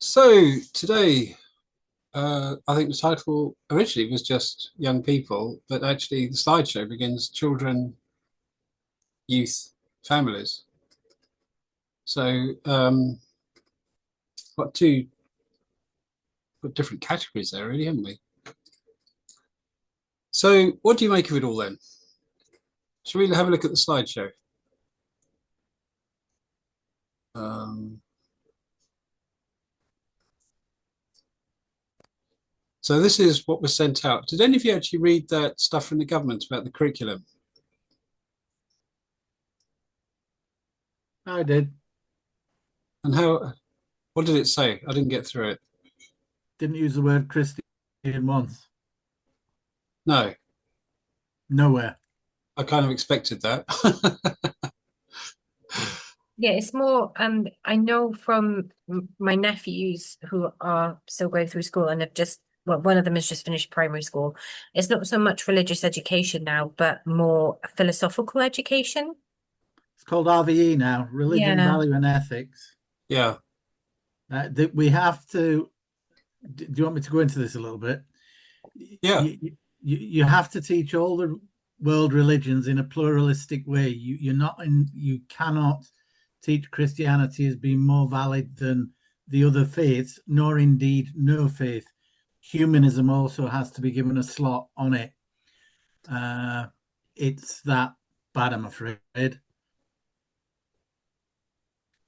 So today, I think the title originally was just young people, but actually the slideshow begins children, youth, families. So got two got different categories there, really, haven't we? So what do you make of it all then? Shall we have a look at the slideshow? Um, so this is what was sent out. Did any of you actually read that stuff from the government about the curriculum? I did. And what did it say? I didn't get through it. Didn't use the word Christian once. No, Nowhere. I kind of expected that. Yeah, it's more, I know from my nephews who are still going through school and have well, one of them has just finished primary school. It's not so much religious education now, but more philosophical education. It's called RVE now, Religion, Yeah. Value and Ethics. Yeah, We have to. Do you want me to go into this a little bit? yeah. You have to teach all the world religions in a pluralistic way. You cannot teach Christianity as being more valid than the other faiths, nor indeed no faith. Humanism also has to be given a slot on it. It's that bad, I'm afraid.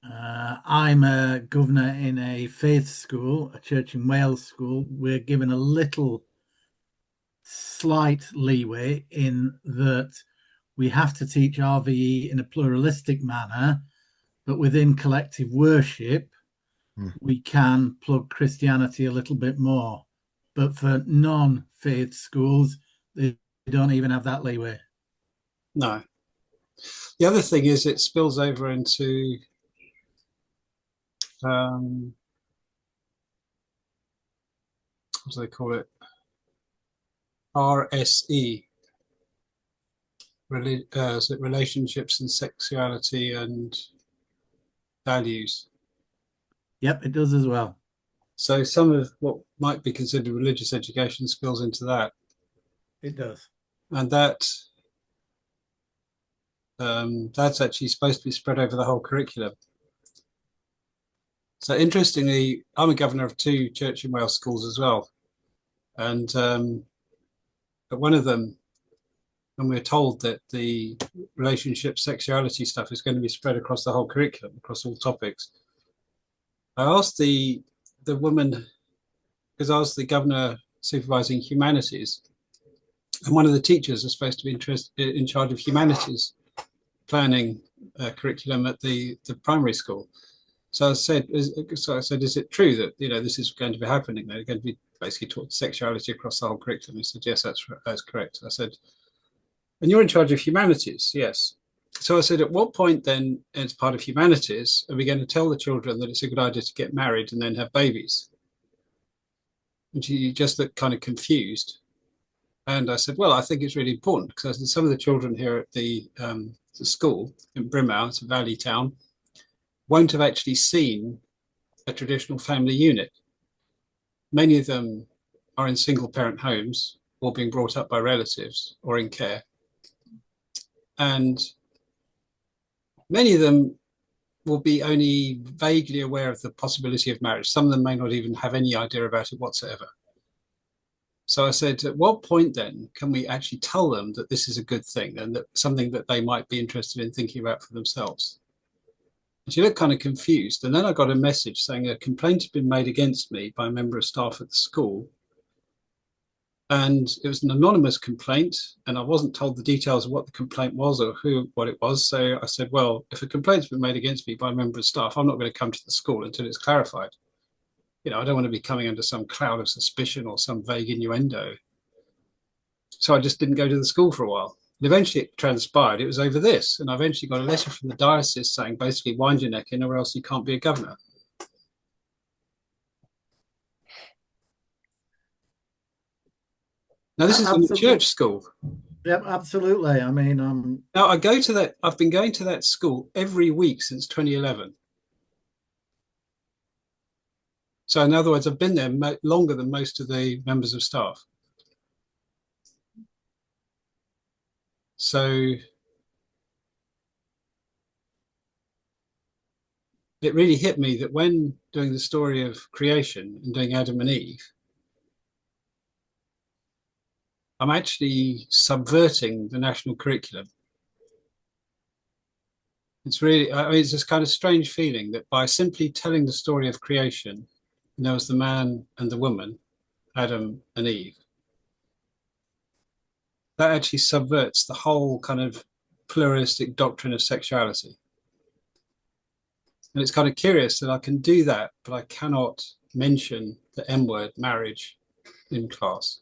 I'm a governor in a faith school, a church in Wales school. We're given a little slight leeway in that we have to teach RVE in a pluralistic manner, but within collective worship, we can plug Christianity a little bit more. But for non-faith schools, they don't even have that leeway. No. The other thing is it spills over into what do they call it? RSE, is it relationships and sexuality and values. Yep, it does as well. So some of what might be considered religious education spills into that. It does. And that's actually supposed to be spread over the whole curriculum. So interestingly, I'm a governor of two Church in Wales schools as well. And at one of them, and we're told that the relationship sexuality stuff is going to be spread across the whole curriculum, across all topics. I asked the woman, because I was the governor supervising humanities, and one of the teachers is supposed to be in charge of humanities planning curriculum at the primary school. So I said, is it true that this is going to be happening? They're going to be basically taught sexuality across the whole curriculum. He said, yes, that's correct. I said, and you're in charge of humanities, yes. So I said, at what point then, as part of humanities, are we going to tell the children that it's a good idea to get married and then have babies? And she just looked kind of confused. And I said, well, I think it's really important because some of the children here at the school in Brimhow, it's a valley town, won't have actually seen a traditional family unit. Many of them are in single parent homes or being brought up by relatives or in care. And many of them will be only vaguely aware of the possibility of marriage. Some of them may not even have any idea about it whatsoever. So I said, at what point then can we actually tell them that this is a good thing and that something that they might be interested in thinking about for themselves? And she looked kind of confused. And then I got a message saying a complaint had been made against me by a member of staff at the school. And it was an anonymous complaint, and I wasn't told the details of what the complaint was or what it was. So I said, well, if a complaint's been made against me by a member of staff, I'm not going to come to the school until it's clarified. I don't want to be coming under some cloud of suspicion or some vague innuendo. So I just didn't go to the school for a while. And eventually it transpired it was over this. And I eventually got a letter from the diocese saying basically wind your neck in or else you can't be a governor. Now, this is in a church school. Yep, absolutely. I mean, Now, I go to that, I've been going to that school every week since 2011. So in other words, I've been there longer than most of the members of staff. So it really hit me that when doing the story of creation and doing Adam and Eve, I'm actually subverting the national curriculum. It's really, I mean, it's this kind of strange feeling that by simply telling the story of creation, there was the man and the woman, Adam and Eve, that actually subverts the whole kind of pluralistic doctrine of sexuality. And it's kind of curious that I can do that, but I cannot mention the M word, marriage, in class.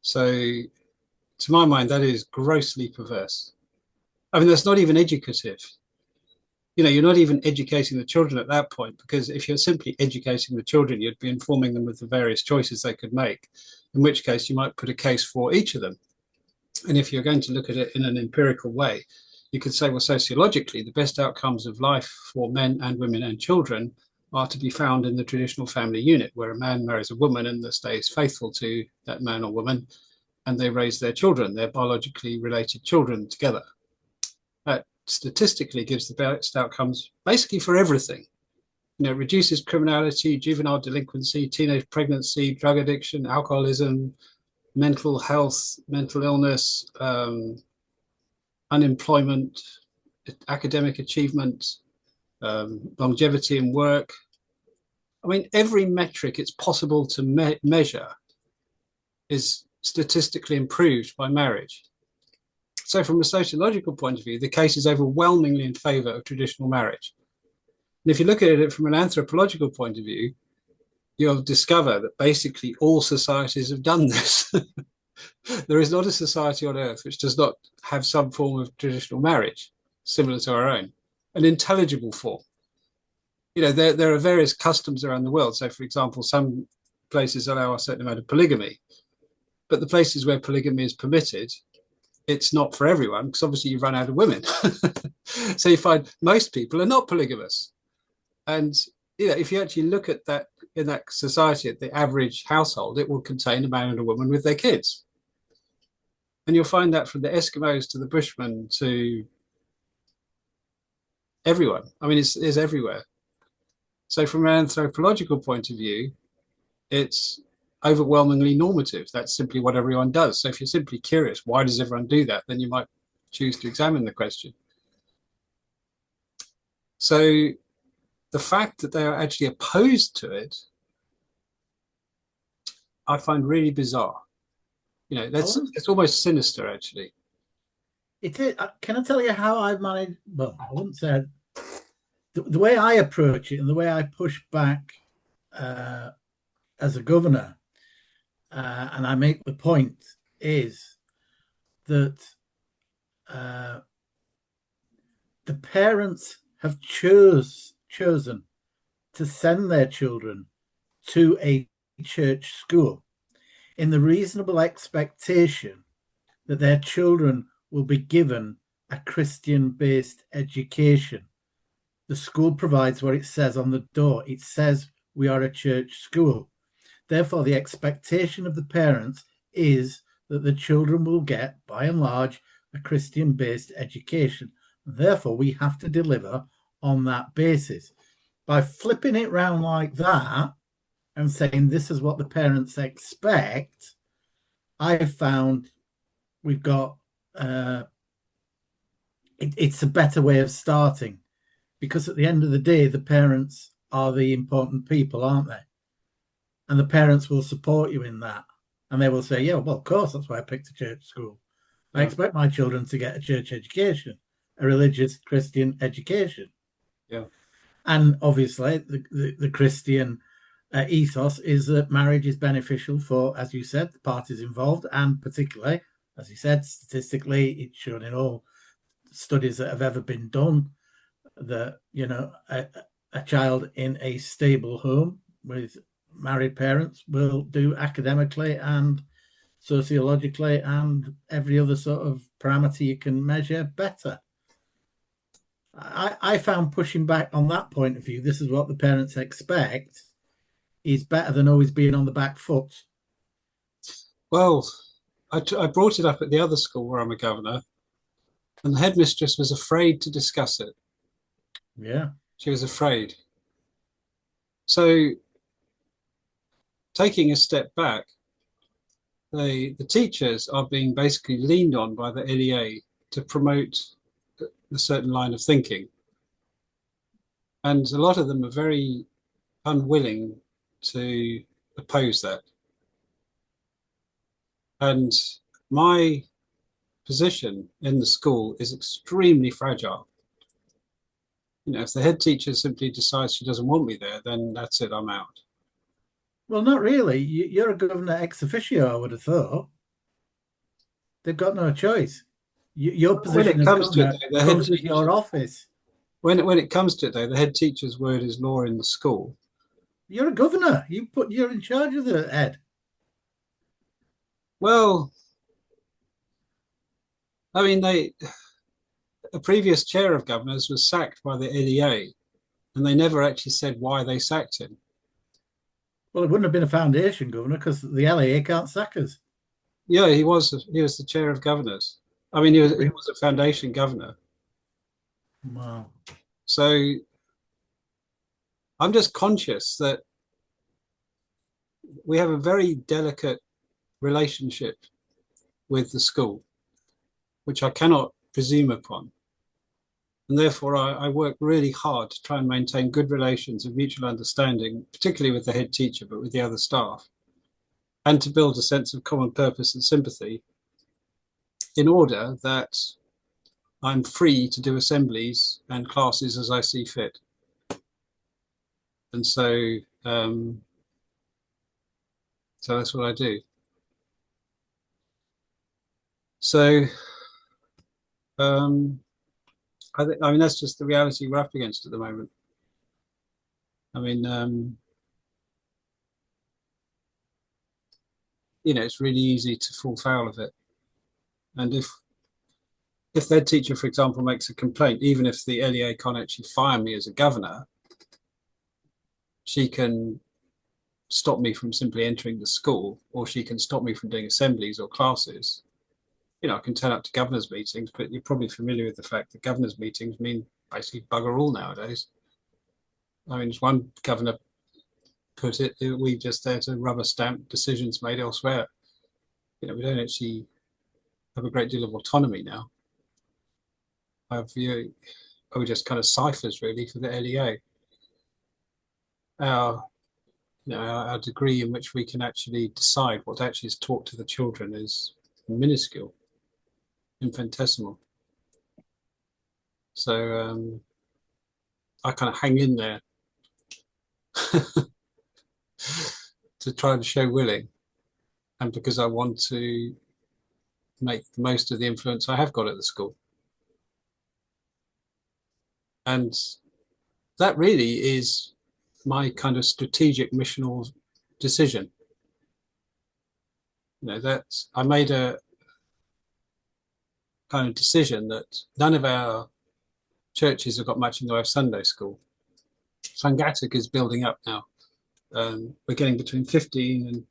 So, to my mind, that is grossly perverse. I mean, that's not even educative. You're not even educating the children at that point, because if you're simply educating the children, you'd be informing them of the various choices they could make, in which case you might put a case for each of them. And if you're going to look at it in an empirical way, you could say, well, sociologically, the best outcomes of life for men and women and children are to be found in the traditional family unit, where a man marries a woman and stays faithful to that man or woman, and they raise their children, their biologically related children, together. That statistically gives the best outcomes basically for everything. It reduces criminality, juvenile delinquency, teenage pregnancy, drug addiction, alcoholism, mental health, mental illness, unemployment, academic achievement, longevity in work. I mean, every metric it's possible to measure is statistically improved by marriage. So from a sociological point of view, the case is overwhelmingly in favor of traditional marriage. And if you look at it from an anthropological point of view, you'll discover that basically all societies have done this. There is not a society on earth which does not have some form of traditional marriage similar to our own, an intelligible form. There are various customs around the world. So, for example, some places allow a certain amount of polygamy, but the places where polygamy is permitted, it's not for everyone, because obviously you run out of women. So you find most people are not polygamous. And if you actually look at that in that society, at the average household, it will contain a man and a woman with their kids. And you'll find that from the Eskimos to the Bushmen to everyone. I mean, it's everywhere. So from an anthropological point of view, it's overwhelmingly normative. That's simply what everyone does. So if you're simply curious, why does everyone do that? Then you might choose to examine the question. So the fact that they are actually opposed to it, I find really bizarre. It's almost sinister, actually. It is. Can I tell you how I've managed? Well, I wouldn't say the way I approach it and the way I push back as a governor, and I make the point is that the parents have chosen to send their children to a church school in the reasonable expectation that their children will be given a Christian-based education. The school provides what it says on the door. It says we are a church school. Therefore, the expectation of the parents is that the children will get, by and large, a Christian-based education. Therefore, we have to deliver on that basis. By flipping it round like that and saying this is what the parents expect, I've found we've got it's a better way of starting, because at the end of the day, the parents are the important people, aren't they? And the parents will support you in that. And they will say, yeah, well, of course, that's why I picked a church school. I expect my children to get a church education, a religious Christian education. Yeah. And obviously, the Christian ethos is that marriage is beneficial for, as you said, the parties involved, and particularly, as you said, statistically, it's shown in all studies that have ever been done that, a child in a stable home with married parents will do academically and sociologically and every other sort of parameter you can measure better. I found pushing back on that point of view, this is what the parents expect, is better than always being on the back foot. Well, I brought it up at the other school where I'm a governor, and the headmistress was afraid to discuss it. Yeah. She was afraid. So, taking a step back, the teachers are being basically leaned on by the LEA to promote a certain line of thinking. And a lot of them are very unwilling to oppose that. And my position in the school is extremely fragile. If the head teacher simply decides she doesn't want me there, then that's it, I'm out. Well, not really. You're a governor ex officio, I would have thought. They've got no choice. Your When position it as comes to governor it, though, comes with your office. when it comes to it, though, the head teacher's word is law in the school. You're a governor. You're in charge of the head. Well, I mean, a previous chair of governors was sacked by the LEA, and they never actually said why they sacked him. Well, it wouldn't have been a foundation governor because the LA can't sack us. Yeah, he was the chair of governors. I mean, he was a foundation governor. Wow. So I'm just conscious that we have a very delicate relationship with the school, which I cannot presume upon. And therefore, I work really hard to try and maintain good relations of mutual understanding, particularly with the head teacher, but with the other staff, and to build a sense of common purpose and sympathy in order that I'm free to do assemblies and classes as I see fit. And so that's what I do. So I mean that's just the reality we're up against at the moment. I mean, it's really easy to fall foul of it. And if their teacher, for example, makes a complaint, even if the LEA can't actually fire me as a governor, she can stop me from simply entering the school, or she can stop me from doing assemblies or classes. I can turn up to governors' meetings, but you're probably familiar with the fact that governors' meetings mean basically bugger all nowadays. I mean, as one governor put it, we're just there to rubber stamp decisions made elsewhere. We don't actually have a great deal of autonomy now. We're just kind of ciphers really for the LEA. Our degree in which we can actually decide what actually is taught to the children is minuscule, infinitesimal. So I kind of hang in there to try and show willing, and because I want to make the most of the influence I have got at the school. And that really is my kind of strategic missional decision. I made a kind of decision that none of our churches have got much in the way of Sunday school. Sangatuk is building up now. We're getting between 15 and,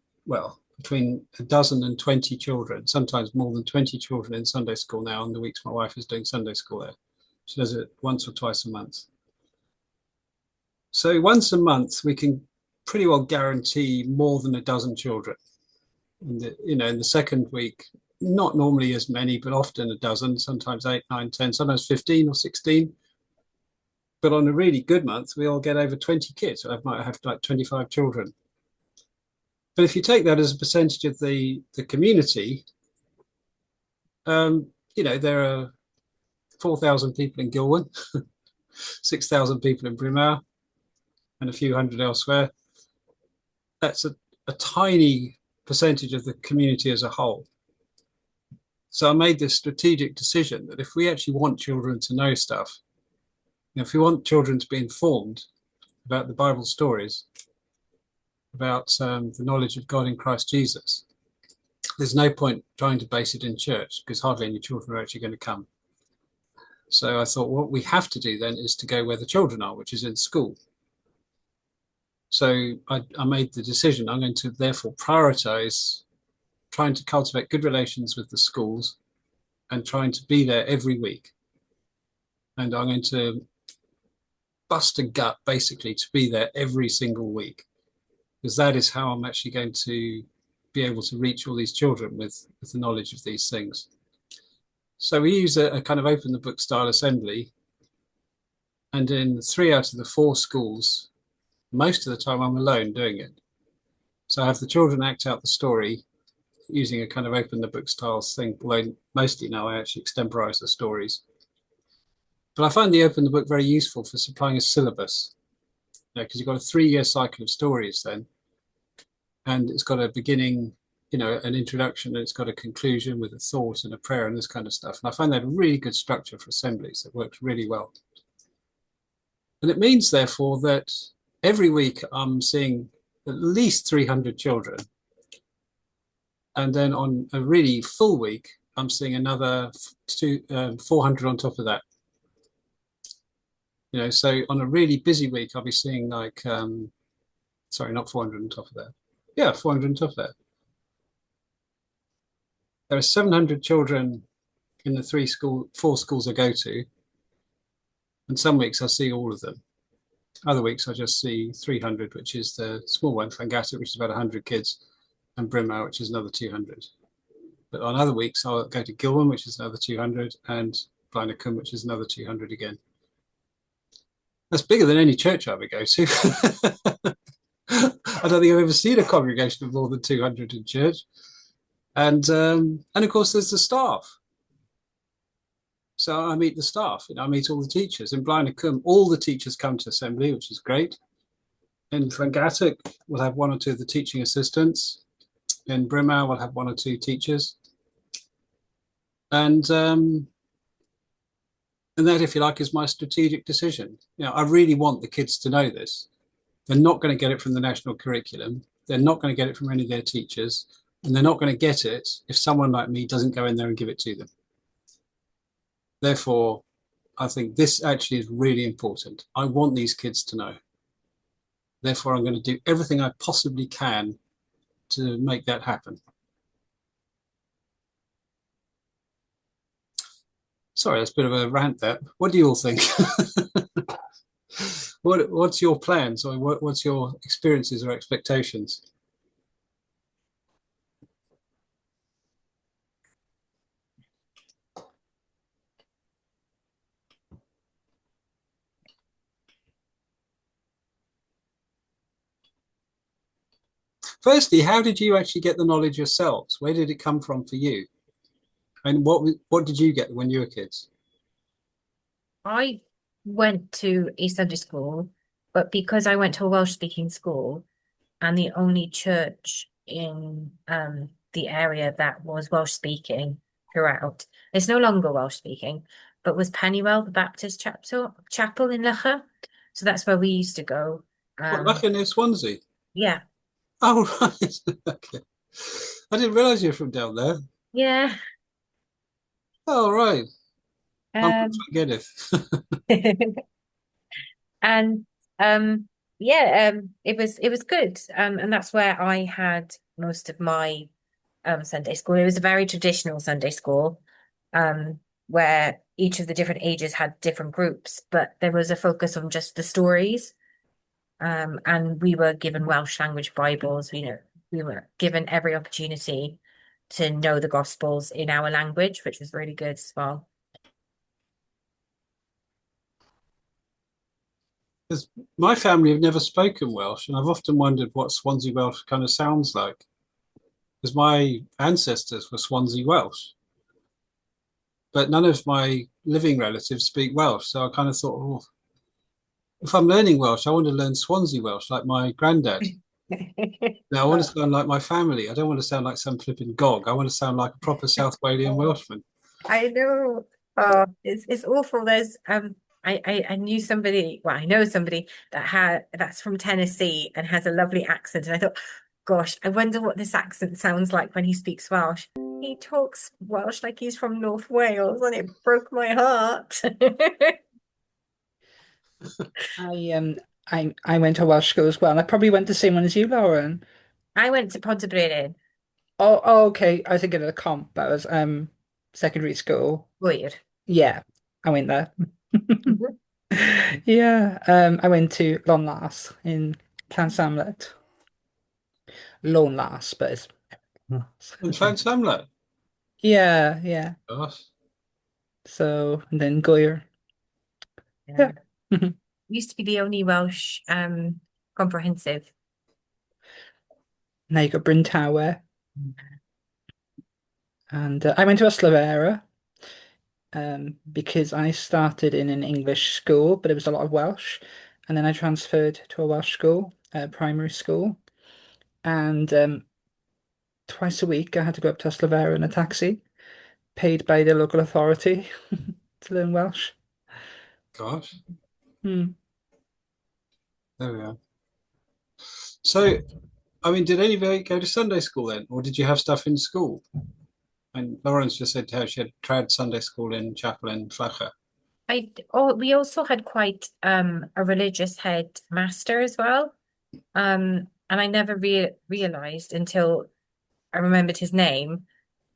between a dozen and 20 children, sometimes more than 20 children in Sunday school now, on the weeks my wife is doing Sunday school there. She does it once or twice a month. So once a month, we can pretty well guarantee more than a dozen children. In the second week, not normally as many, but often a dozen, sometimes 8, 9, 10, sometimes 15 or 16. But on a really good month, we all get over 20 kids. I might have like 25 children. But if you take that as a percentage of the community, there are 4,000 people in Gilwan, 6,000 people in Brimar, and a few hundred elsewhere. That's a tiny percentage of the community as a whole. So I made this strategic decision that if we actually want children to know stuff, if we want children to be informed about the Bible stories, about the knowledge of God in Christ Jesus, there's no point trying to base it in church because hardly any children are actually going to come. So I thought what we have to do then is to go where the children are, which is in school. So I made the decision I'm going to therefore prioritize trying to cultivate good relations with the schools and trying to be there every week. And I'm going to bust a gut basically to be there every single week, because that is how I'm actually going to be able to reach all these children with the knowledge of these things. So we use a kind of open the book style assembly. And in 3 out of the 4 schools, most of the time I'm alone doing it. So I have the children act out the story using a kind of open the book style thing, although mostly now I actually extemporize the stories. But I find the open the book very useful for supplying a syllabus, because you've got a 3-year cycle of stories then. And it's got a beginning, an introduction, and it's got a conclusion with a thought and a prayer and this kind of stuff. And I find that a really good structure for assemblies that works really well. And it means, therefore, that every week I'm seeing at least 300 children. And then on a really full week, I'm seeing another 400 on top of that. So on a really busy week, I'll be seeing like, sorry, not 400 on top of that. Yeah, 400 on top of that. There are 700 children in the 4 schools I go to. And some weeks I see all of them. Other weeks I just see 300, which is the small one, Fangatta, which is about 100 kids, and Brimar, which is another 200. But on other weeks I'll go to Gilman, which is another 200, and Blindacombe, which is another 200 again. That's bigger than any church I ever go to. I don't think I've ever seen a congregation of more than 200 in church. And of course there's the staff. So I meet the staff, I meet all the teachers. In Blindacombe, all the teachers come to assembly, which is great. In Fangatta, we'll have 1 or 2 of the teaching assistants. In Brimar, we'll have 1 or 2 teachers. And that, if you like, is my strategic decision. I really want the kids to know this. They're not going to get it from the national curriculum. They're not going to get it from any of their teachers. And they're not going to get it if someone like me doesn't go in there and give it to them. Therefore, I think this actually is really important. I want these kids to know. Therefore, I'm going to do everything I possibly can to make that happen. Sorry, that's a bit of a rant there. What do you all think? What's your plans, or what's your experiences or expectations? Firstly, how did you actually get the knowledge yourselves? Where did it come from for you? And what did you get when you were kids? I went to a Sunday school, but because I went to a Welsh-speaking school and the only church in the area that was Welsh-speaking throughout, it's no longer Welsh-speaking, but was Pennywell, the Baptist chapel in Loughor. So that's where we used to go. Loughor near Swansea? Yeah. Oh, right. Okay. I didn't realise you were from down there. Yeah. Oh, right. I'm from Llangennith. And it was good. And that's where I had most of my Sunday school. It was a very traditional Sunday school, where each of the different ages had different groups, but there was a focus on just the stories. And we were given Welsh language Bibles. We were given every opportunity to know the Gospels in our language, which was really good as well. Because my family have never spoken Welsh, and I've often wondered what Swansea Welsh kind of sounds like. Because my ancestors were Swansea Welsh, but none of my living relatives speak Welsh. So I kind of thought, oh, if I'm learning Welsh, I want to learn Swansea Welsh like my granddad. Now I want to sound like my family. I don't want to sound like some flipping gog. I want to sound like a proper South Walian Welshman. I know. Oh, it's awful. There's I knew somebody, well, I know somebody that's from Tennessee and has a lovely accent. And I thought, gosh, I wonder what this accent sounds like when he speaks Welsh. He talks Welsh like he's from North Wales, and it broke my heart. I went to Welsh school as well, and I probably went the same one as you, Lauren. I went to Pontypridd. Oh, okay. I was thinking of the comp. That was secondary school. Weird. Yeah, I went there. Mhm. Yeah, I went to Llanlas in Llansamlet. Lone Lass, but it's And Frank Samlet. yeah, yeah. Gosh. So and then Goyer. Yeah. Yeah. Mhm. Used to be the only Welsh comprehensive. Now you got Bryn Tower, and I went to Yslavera because I started in an English school, but it was a lot of Welsh, and then I transferred to a Welsh school, primary school, and twice a week I had to go up to Yslavera in a taxi, paid by the local authority to learn Welsh. Gosh. Hmm. There we are. So, I mean, did anybody go to Sunday school then, or did you have stuff in school? And Lawrence just said how she had trad Sunday school in chapel in Flacha. We also had quite a religious head master as well. And I never realized until I remembered his name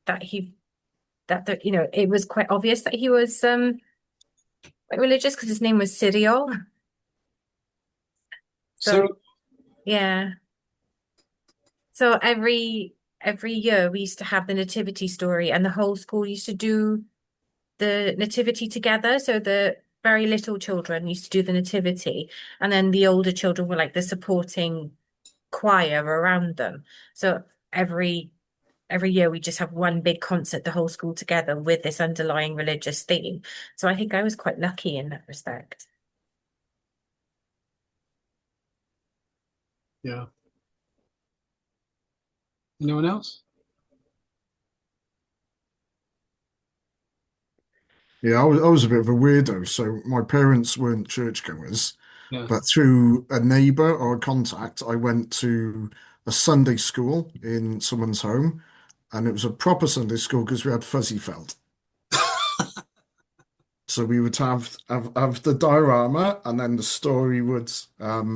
that it was quite obvious that he was quite religious because his name was Cyril. So, So yeah. So every year we used to have the nativity story, and the whole school used to do the nativity together. So the very little children used to do the nativity, and then the older children were like the supporting choir around them. So every every year we just have one big concert, the whole school together with this underlying religious theme. So I think I was quite lucky in that respect. yeah. Anyone else? Yeah, I was a bit of a weirdo. So my parents weren't churchgoers, Yeah. but through a neighbour or a contact, I went to a Sunday school in someone's home, and it was a proper Sunday school because we had fuzzy felt. So we would have the diorama, and then the story would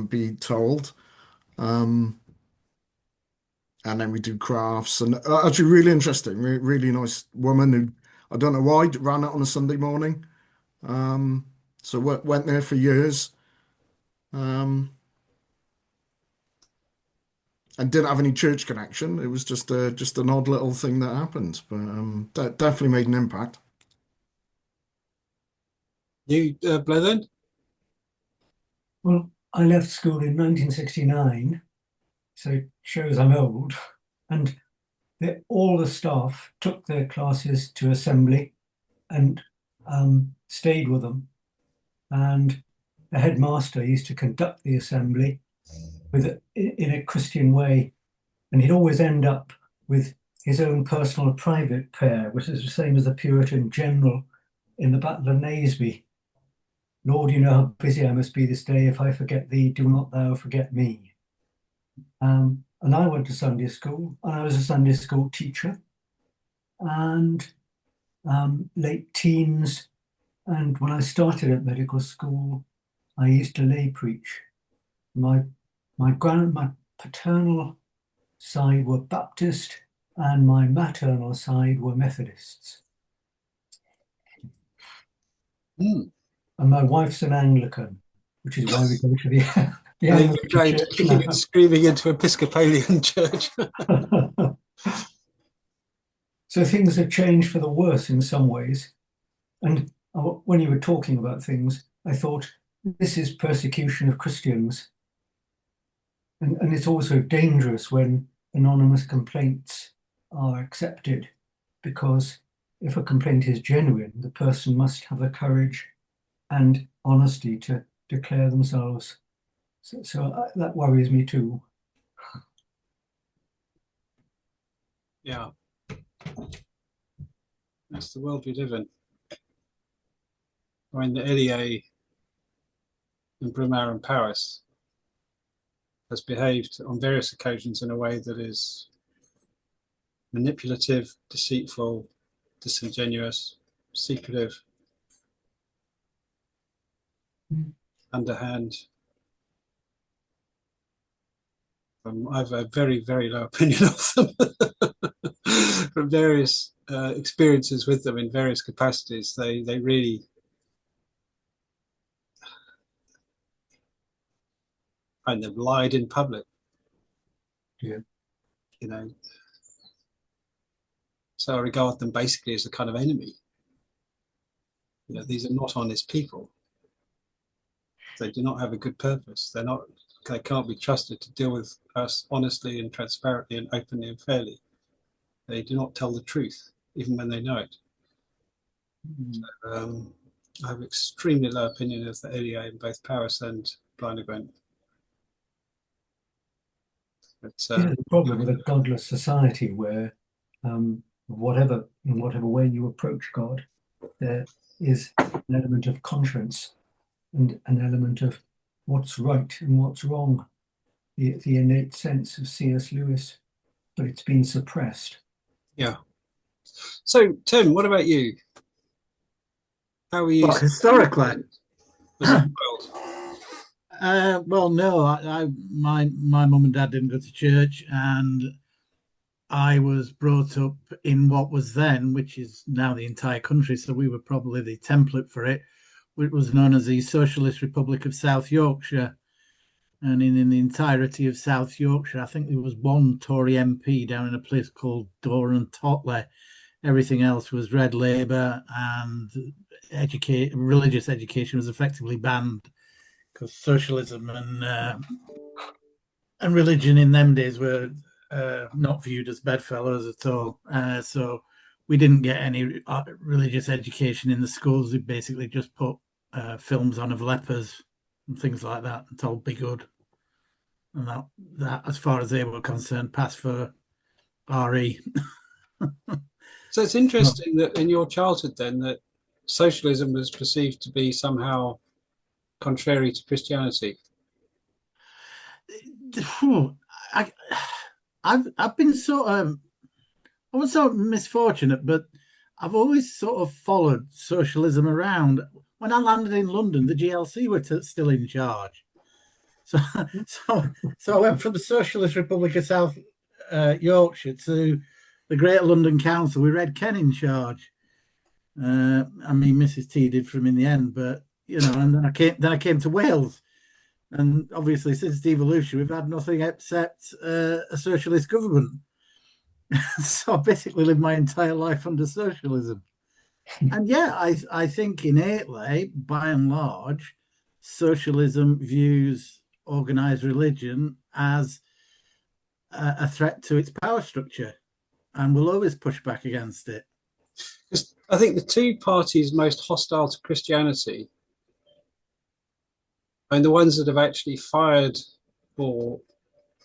be told, um, and then we do crafts, and actually really interesting, really nice woman who I don't know why ran it on a Sunday morning. Um, so went there for years. Um, and didn't have any church connection. It was just an odd little thing that happened, but that definitely made an impact. You, Blair, then? Well, I left school in 1969, so it shows I'm old. And all the staff took their classes to assembly and stayed with them. And the headmaster used to conduct the assembly in a Christian way, and he'd always end up with his own personal private prayer, which is the same as the Puritan general in the Battle of Naseby. Lord, you know how busy I must be this day. If I forget thee, do not thou forget me. And I went to Sunday school, and I was a Sunday school teacher, and late teens. And when I started at medical school, I used to lay preach. My my paternal side were Baptist, and my maternal side were Methodists. Hmm. And my wife's an Anglican, which is why we go to the And then you Anglican tried church kicking and screaming into Episcopalian church. now. So things have changed for the worse in some ways. And when you were talking about things, I thought this is persecution of Christians. And it's also dangerous when anonymous complaints are accepted, because if a complaint is genuine, the person must have the courage and honesty to declare themselves. So that worries me too. Yeah. That's the world we live in. I mean, the Elie in Brumaire in Paris has behaved on various occasions in a way that is manipulative, deceitful, disingenuous, secretive, underhand. I have a very, very low opinion of them from various experiences with them in various capacities. They really kind of lied in public. Yeah. You know, so I regard them basically as a kind of enemy. You know, these are not honest people. They do not have a good purpose. They can't be trusted to deal with us honestly and transparently and openly and fairly. They do not tell the truth, even when they know it. I have extremely low opinion of the LEA in both Paris and Blind Gwent. But, the problem with a godless society where in whatever way you approach God, there is an element of conscience and an element of what's right and what's wrong, the innate sense of C.S. Lewis, but it's been suppressed. yeah. So, Tim, what about you? How were you? Well, historically, as a child? well, no, my mum and dad didn't go to church, and I was brought up in what was then, which is now the entire country, so we were probably the template for it, which was known as the Socialist Republic of South Yorkshire. And in the entirety of South Yorkshire, I think there was one Tory MP down in a place called Doran Totley. Everything else was Red Labour, and religious education was effectively banned because socialism and religion in them days were not viewed as bedfellows at all. So we didn't get any religious education in the schools. We basically just put films on of lepers and things like that and told be good. And that, as far as they were concerned, passed for RE. So it's interesting that in your childhood then that socialism was perceived to be somehow contrary to Christianity. I've been sort of, I was sort of misfortunate, but I've always sort of followed socialism around. When I landed in London, the GLC were still in charge. So I went from the Socialist Republic of South Yorkshire to the Greater London Council with Red Ken in charge. I mean, Mrs. T did for him in the end, but you know, and then I came to Wales, and obviously since devolution we've had nothing except a socialist government. So I basically lived my entire life under socialism. And yeah, I think innately, by and large, socialism views organized religion as a threat to its power structure and will always push back against it. Because I think the two parties most hostile to Christianity and the ones that have actually fired or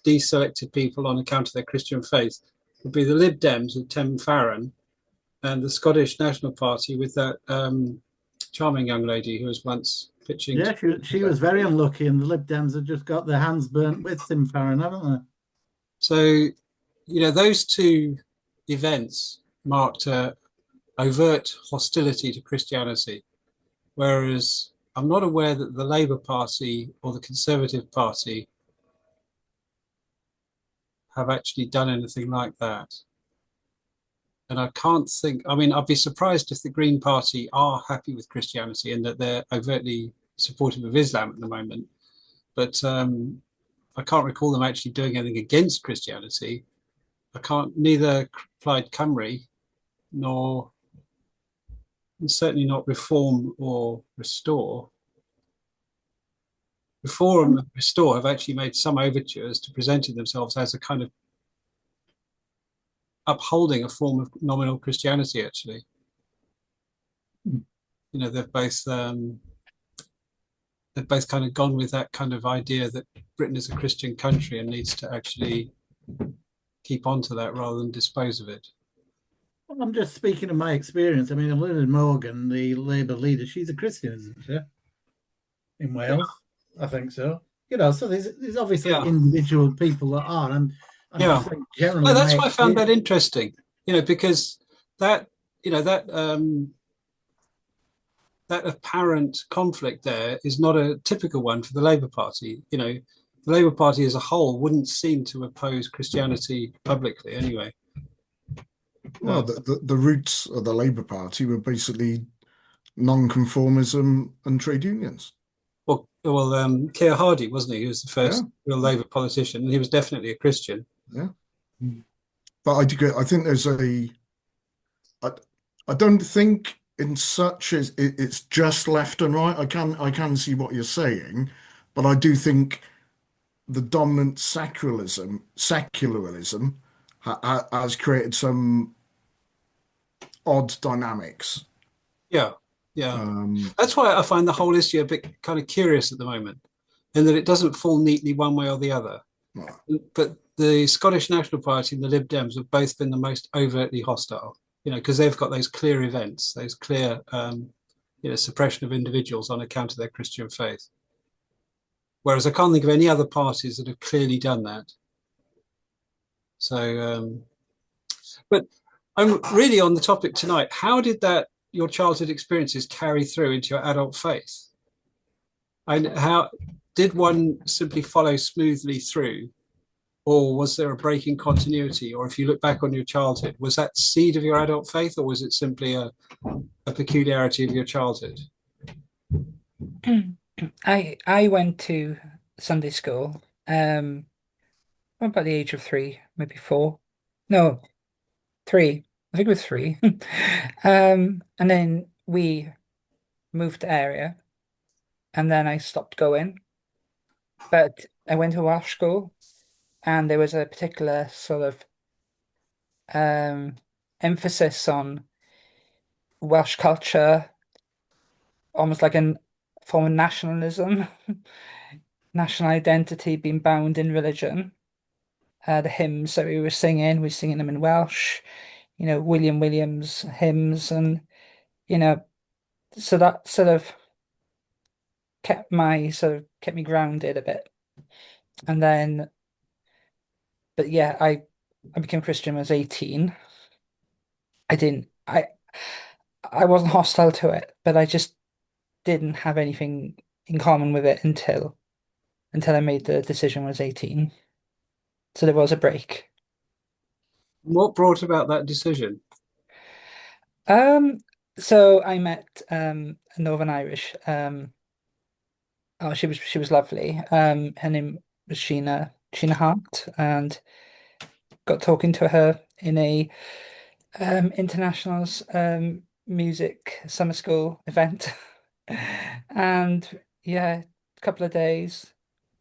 deselected people on account of their Christian faith would be the Lib Dems with Tim Farron and the Scottish National Party with that charming young lady who was once pitching. Yeah, she was very unlucky, and the Lib Dems have just got their hands burnt with Tim Farron, haven't they? So, you know, those two events marked overt hostility to Christianity, whereas I'm not aware that the Labour Party or the Conservative Party have actually done anything like that. And I can't think, I mean, I'd be surprised if the Green Party are happy with Christianity and that they're overtly supportive of Islam at the moment. But I can't recall them actually doing anything against Christianity. Neither Plaid Cymru nor, and certainly not Reform or Restore. Reform and Restore have actually made some overtures to presenting themselves as a kind of upholding a form of nominal Christianity, actually. You know, they've both kind of gone with that kind of idea that Britain is a Christian country and needs to actually keep on to that rather than dispose of it. Well, I'm just speaking of my experience. I mean, Lynn Morgan, the Labour leader, she's a Christian, isn't she? In Wales, I think so. So there's obviously Yeah. individual people that are, and I Yeah. think No, generally that's my why I found that experience. interesting, because that, that apparent conflict there is not a typical one for the Labour Party. The Labour Party as a whole wouldn't seem to oppose Christianity publicly anyway. Well, the roots of the Labour Party were basically non-conformism and trade unions. Keir Hardie, wasn't he? He was the Yeah, first real Labour politician, and he was definitely a Christian. yeah. But I think I, I don't think in such as it's just left and right. I can see what you're saying, but I do think the dominant secularism has created some odd dynamics. Yeah, yeah. Um, That's why I find the whole issue a bit kind of curious at the moment, in that it doesn't fall neatly one way or the other. well, But the Scottish National Party and the Lib Dems have both been the most overtly hostile, because they've got those clear events, those clear, suppression of individuals on account of their Christian faith. Whereas I can't think of any other parties that have clearly done that. So, but I'm really on the topic tonight. How did your childhood experiences carry through into your adult faith? And how did one simply follow smoothly through, or was there a break in continuity? Or if you look back on your childhood, was that seed of your adult faith, or was it simply a peculiarity of your childhood? I went to Sunday school about the age of 3, maybe 4. No, 3. I think it was 3. And then we moved area, and then I stopped going. But I went to Welsh school, and there was a particular sort of emphasis on Welsh culture, almost like a form of nationalism, national identity being bound in religion. The hymns that we were singing them in Welsh, William Williams hymns, and you know, so that sort of kept me grounded a bit. And then, but yeah, I became Christian when I was 18. I didn't, I wasn't hostile to it, but I just didn't have anything in common with it until I made the decision when I was 18. So there was a break. What brought about that decision? Um, so I met a Northern Irish. Oh, she was lovely. Her name was Sheena Hart, and got talking to her in a internationals music summer school event. And yeah, a couple of days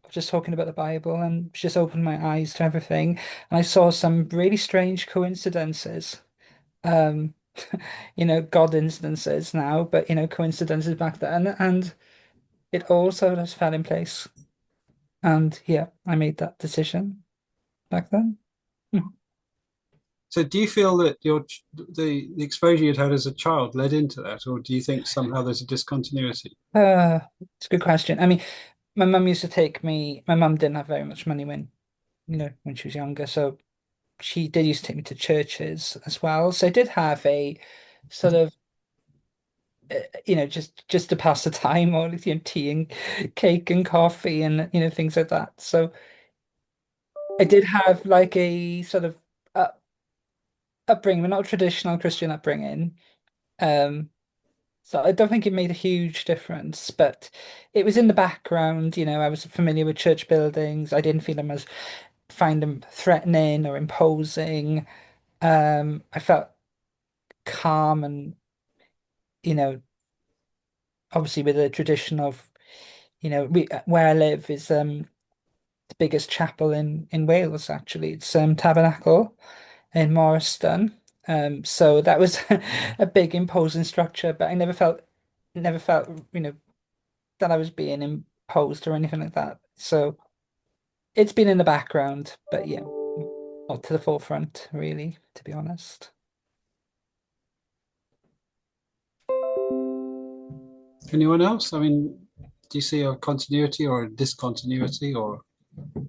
of just talking about the Bible, and just opened my eyes to everything. And I saw some really strange coincidences. Um, God instances now, but coincidences back then, and it all sort of fell in place. And yeah, I made that decision back then. Hmm. So, do you feel that the exposure you'd had as a child led into that, or do you think somehow there's a discontinuity? It's a good question. I mean, my mum used to take me. My mum didn't have very much money when she was younger, so she did used to take me to churches as well. So I did have a sort of, just to pass the time, or tea and cake and coffee and things like that. So I did have like a sort of uh, upbringing, but not a traditional Christian upbringing. Um, So I don't think it made a huge difference, but it was in the background. I was familiar with church buildings. I didn't find them threatening or imposing. I felt calm and, you know, obviously with the tradition of, where I live is the biggest chapel in Wales, actually. It's Tabernacle in Morriston. So that was a big imposing structure, but I never felt, that I was being imposed or anything like that. So it's been in the background, but yeah, not to the forefront, really, to be honest. Anyone else? I mean, Do you see a continuity or a discontinuity, or are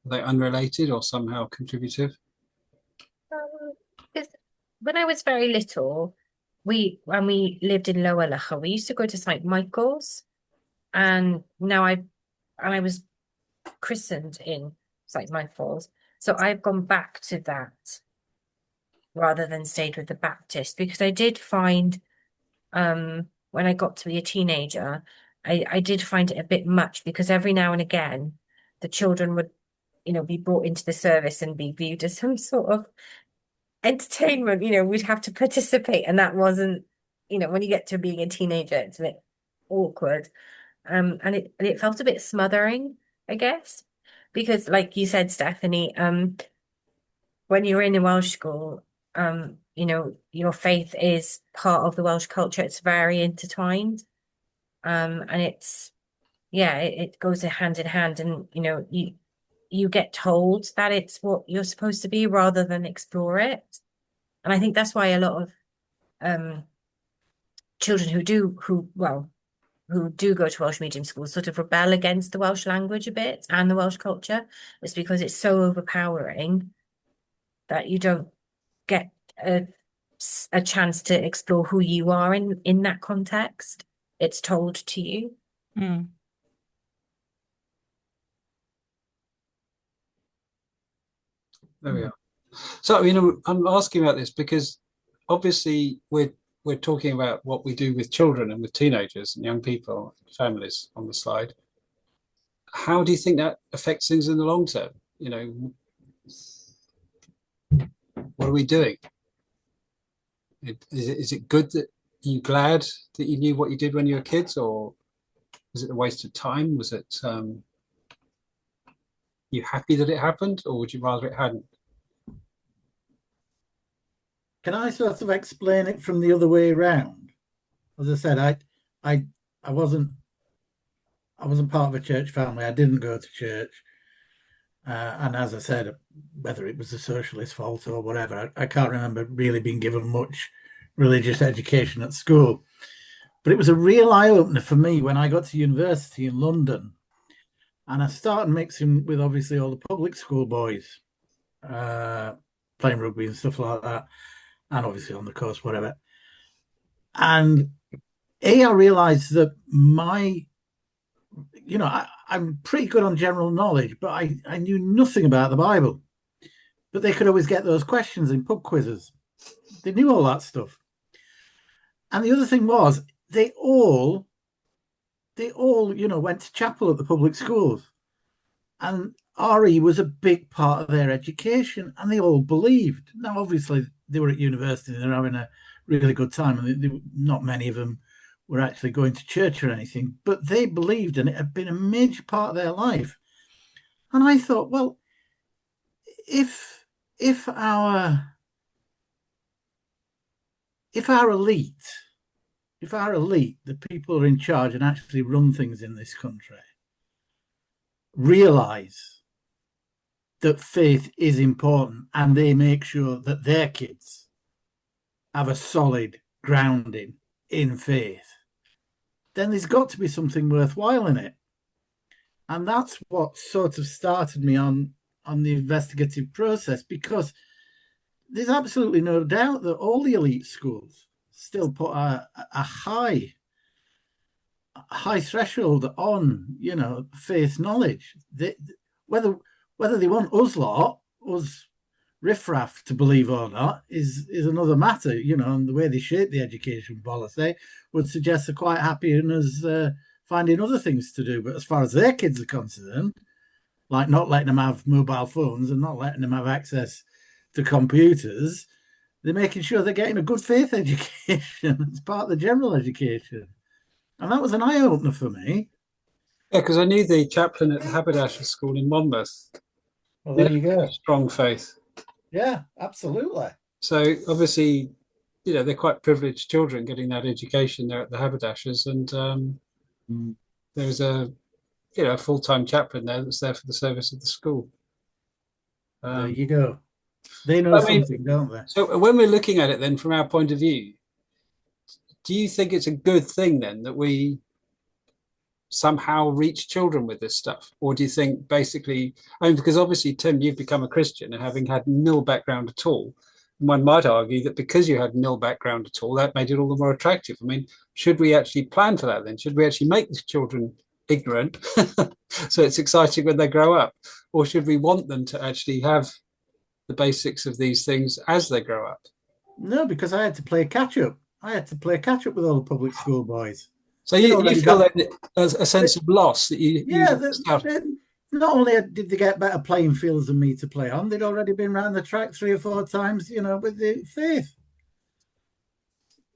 they unrelated or somehow contributive? 'Cause when I was very little, when we lived in Lower Lycha, we used to go to St. Michael's, and I was christened in St. Michael's, so I've gone back to that rather than stayed with the Baptist, because I did find when I got to be a teenager, I did find it a bit much, because every now and again the children would, be brought into the service and be viewed as some sort of entertainment. We'd have to participate, and that wasn't, when you get to being a teenager, it's a bit awkward. And it felt a bit smothering, I guess, because like you said, Stephanie, when you're in a Welsh school, your faith is part of the Welsh culture. It's very intertwined. And it goes hand in hand, and you get told that it's what you're supposed to be rather than explore it. And I think that's why a lot of children who do go to Welsh medium schools sort of rebel against the Welsh language a bit and the Welsh culture. It's because it's so overpowering that you don't get a chance to explore who you are in that context. It's told to you. Mm. There we are. So, I'm asking about this because obviously we're talking about what we do with children and with teenagers and young people, families on the slide. How do you think that affects things in the long term? What are we doing? Is it good that you glad that you knew what you did when you were kids, or was it a waste of time? Was it you happy that it happened, or would you rather it hadn't? Can I sort of explain it from the other way around? As I said, I wasn't part of a church family. I didn't go to church, and as I said, whether it was the socialist fault or whatever, I can't remember really being given much religious education at school. But it was a real eye opener for me when I got to university in London, and I started mixing with obviously all the public school boys, playing rugby and stuff like that, and obviously on the coast, whatever. And I realized that I'm pretty good on general knowledge, but I knew nothing about the Bible. But they could always get those questions in pub quizzes. They knew all that stuff. And the other thing was, they all, went to chapel at the public schools. And RE was a big part of their education, and they all believed. Now, obviously, they were at university and they're having a really good time, and not many of them were actually going to church or anything, but they believed, and it had been a major part of their life. And I thought, well, if our elite, the people who are in charge and actually run things in this country, realize that faith is important, and they make sure that their kids have a solid grounding in faith, then there's got to be something worthwhile in it. And that's what sort of started me on the investigative process, because there's absolutely no doubt that all the elite schools still put a high threshold on, faith knowledge. Whether they want us riffraff to believe or not is another matter, and the way they shape the education policy would suggest they're quite happy in us finding other things to do. But as far as their kids are concerned, like not letting them have mobile phones and not letting them have access to computers, they're making sure they're getting a good faith education. It's part of the general education. And that was an eye-opener for me. Yeah, because I knew the chaplain at the Haberdasher School in Monmouth. Well, there you go. Strong faith. Yeah, absolutely. So obviously, they're quite privileged children getting that education there at the Haberdashers, and there's a full-time chaplain there that's there for the service of the school. There you go. They know something, don't they? So when we're looking at it then from our point of view, do you think it's a good thing then that we somehow reach children with this stuff? Or do you think basically, I mean, because obviously, Tim, you've become a Christian and having had nil background at all, one might argue that because you had nil background at all, that made it all the more attractive. I mean, should we actually plan for that then? Should we actually make the children ignorant so it's exciting when they grow up? Or should we want them to actually have the basics of these things as they grow up? No, because I had to play catch up. I had to play catch up with all the public school boys. So you feel that a sense of loss that you not only did they get better playing fields than me to play on, they'd already been around the track 3 or 4 times, with the faith.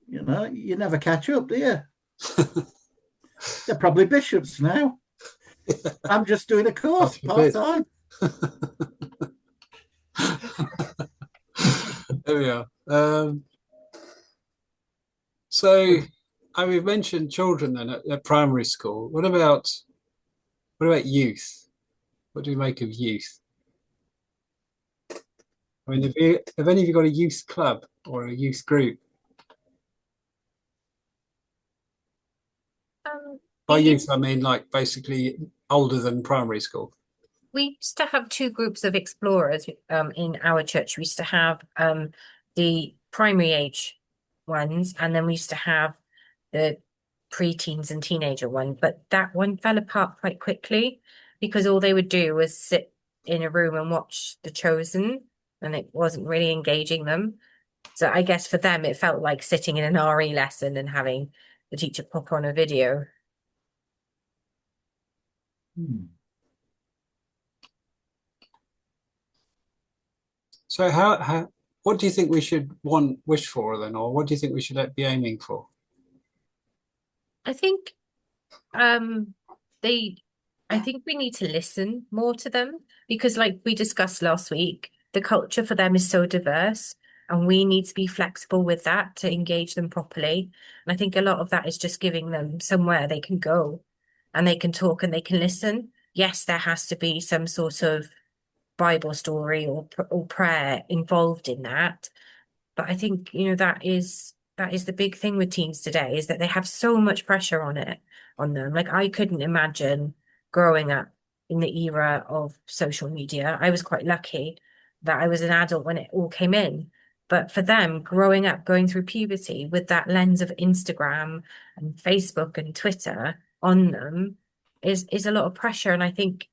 You never catch up, do you? They're probably bishops now. I'm just doing a course part-time. There we are. So we've mentioned children then at primary school. What about youth? What do we make of youth? I mean, have any of you got a youth club or a youth group? By youth, I mean like basically older than primary school. We used to have 2 groups of explorers in our church. We used to have the primary age ones, and then we used to have the pre-teens and teenager one. But that one fell apart quite quickly because all they would do was sit in a room and watch The Chosen, and it wasn't really engaging them. So I guess for them, it felt like sitting in an RE lesson and having the teacher pop on a video. So what do you think we should wish for then, or what do you think we should be aiming for? I think I think we need to listen more to them because, like we discussed last week, the culture for them is so diverse, and we need to be flexible with that to engage them properly. And I think a lot of that is just giving them somewhere they can go and they can talk and they can listen. Yes, there has to be some sort of Bible story or prayer involved in that. But I think, that is the big thing with teens today is that they have so much pressure on them. Like I couldn't imagine growing up in the era of social media. I was quite lucky that I was an adult when it all came in. But for them, growing up, going through puberty with that lens of Instagram and Facebook and Twitter on them is a lot of pressure. And I think,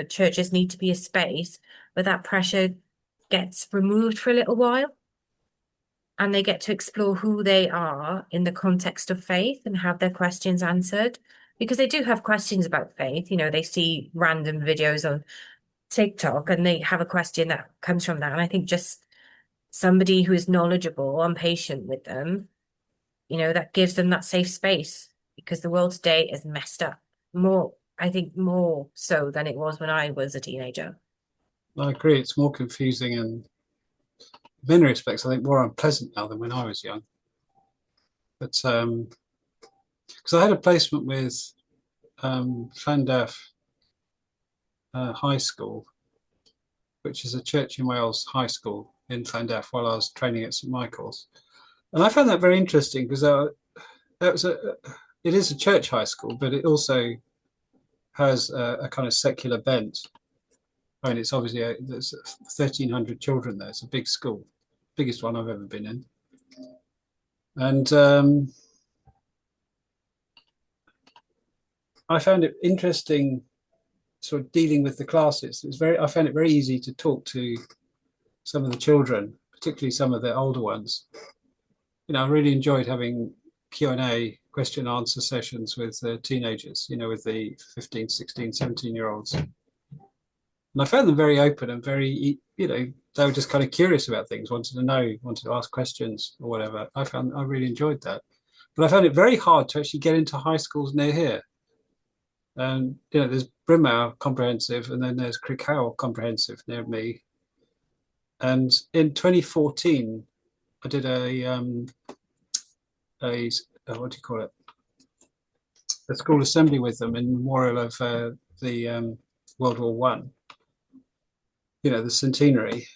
churches need to be a space where that pressure gets removed for a little while and they get to explore who they are in the context of faith and have their questions answered. Because they do have questions about faith. They see random videos on TikTok and they have a question that comes from that. And I think just somebody who is knowledgeable and patient with them, that gives them that safe space because the world today is messed up. I think more so than it was when I was a teenager. I agree. It's more confusing and in many respects, I think more unpleasant now than when I was young. But because I had a placement with Llandaff High School, which is a Church in Wales high school in Llandaff while I was training at St Michael's. And I found that very interesting because it is a church high school, but it also has a kind of secular bent. I mean, it's obviously there's 1,300 children there. It's a big school, biggest one I've ever been in. And I found it interesting sort of dealing with the classes. I found it very easy to talk to some of the children, particularly some of the older ones. I really enjoyed having Q&A, question and answer sessions with teenagers, with the 15, 16, 17-year-olds. And I found them very open and very, they were just kind of curious about things, wanted to know, wanted to ask questions or whatever. I really enjoyed that. But I found it very hard to actually get into high schools near here. And, there's Brimhow Comprehensive and then there's Crickhowell Comprehensive near me. And in 2014, I did what do you call it? A school assembly with them in memorial of the World War One. The centenary.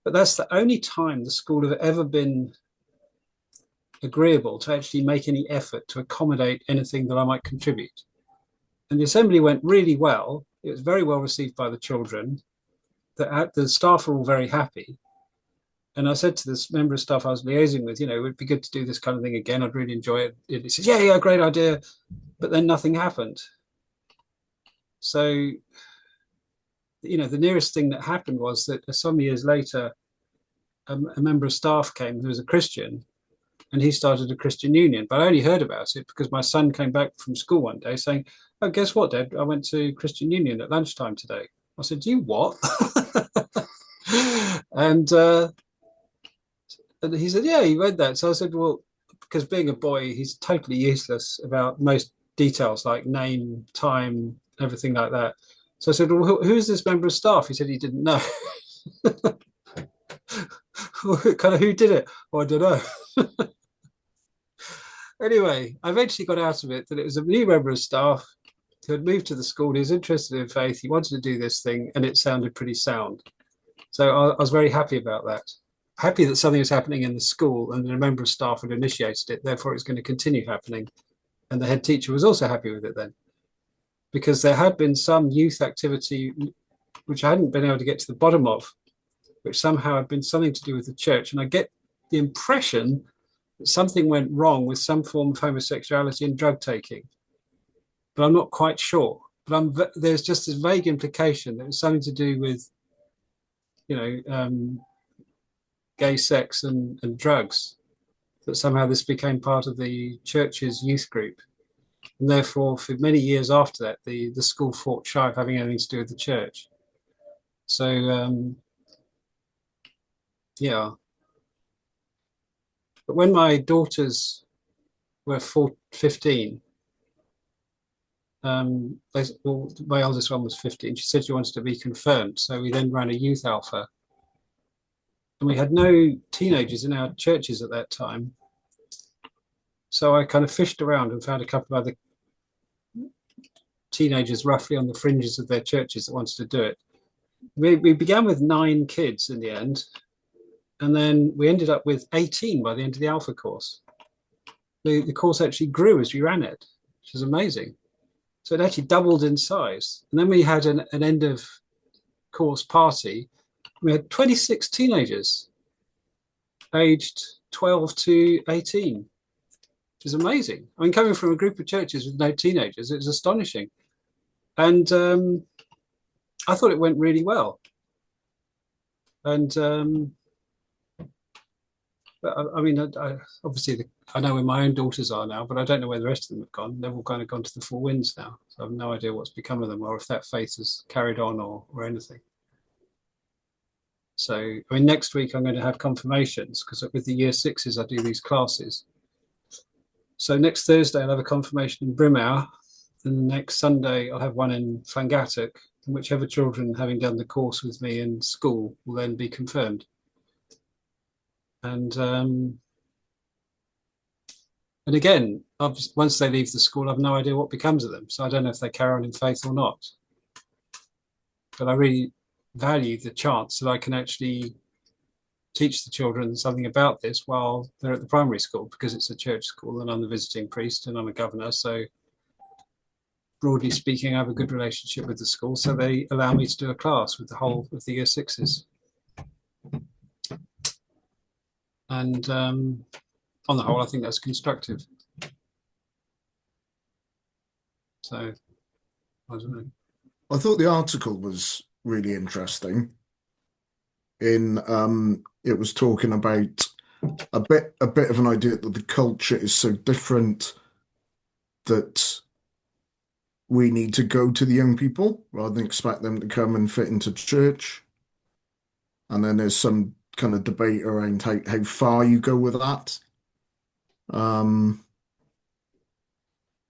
But that's the only time the school have ever been agreeable to actually make any effort to accommodate anything that I might contribute. And the assembly went really well. It was very well received by the children. The staff were all very happy. And I said to this member of staff I was liaising with, it would be good to do this kind of thing again. I'd really enjoy it. And he says, yeah, great idea. But then nothing happened. So, the nearest thing that happened was that some years later, a member of staff came who was a Christian, and he started a Christian union. But I only heard about it because my son came back from school one day saying, oh, guess what, Dad? I went to Christian union at lunchtime today. I said, you what? and he said, yeah, he read that. So I said, well, because being a boy, he's totally useless about most details like name, time, everything like that. So I said, well, who's this member of staff? He said he didn't know. Kind of who did it? Oh, I don't know. Anyway, I eventually got out of it that it was a new member of staff who had moved to the school. He was interested in faith. He wanted to do this thing, and it sounded pretty sound. So I was very happy about that. Happy that something was happening in the school and a member of staff had initiated it. Therefore, it's going to continue happening. And the head teacher was also happy with it then, because there had been some youth activity which I hadn't been able to get to the bottom of, which somehow had been something to do with the church. And I get the impression that something went wrong with some form of homosexuality and drug taking, but I'm not quite sure. But there's just this vague implication that it was something to do with, gay sex and drugs, that somehow this became part of the church's youth group. And therefore, for many years after that, the school fought shy of having anything to do with the church. So, yeah. But when my daughters were 15, my eldest one was 15, she said she wanted to be confirmed. So we then ran a youth alpha. And we had no teenagers in our churches at that time. So I kind of fished around and found a couple of other teenagers roughly on the fringes of their churches that wanted to do it. We began with 9 kids in the end, and then we ended up with 18 by the end of the Alpha course. The course actually grew as we ran it, which is amazing. So it actually doubled in size. And then we had an end of course party. We had 26 teenagers aged 12 to 18, which is amazing. I mean, coming from a group of churches with no teenagers, it was astonishing. And I thought it went really well. And but I mean, obviously, I know where my own daughters are now, but I don't know where the rest of them have gone. They've all kind of gone to the four winds now. So I have no idea what's become of them, or if that faith has carried on or anything. So, I mean, next week I'm going to have confirmations, because with the year sixes, I do these classes. So next Thursday, I'll have a confirmation in Brimhour. And the next Sunday, I'll have one in Llangattock. And whichever children, having done the course with me in school, will then be confirmed. And again, once they leave the school, I've no idea what becomes of them. So I don't know if they carry on in faith or not. But I really value the chance that I can actually teach the children something about this while they're at the primary school, because it's a church school and I'm the visiting priest and I'm a governor. So broadly speaking, I have a good relationship with the school. So they allow me to do a class with the year sixes. And on the whole, I think that's constructive. So, I don't know. I thought the article was really interesting. It was talking about a bit of an idea that the culture is so different that we need to go to the young people rather than expect them to come and fit into church. And then there's some kind of debate around how far you go with that.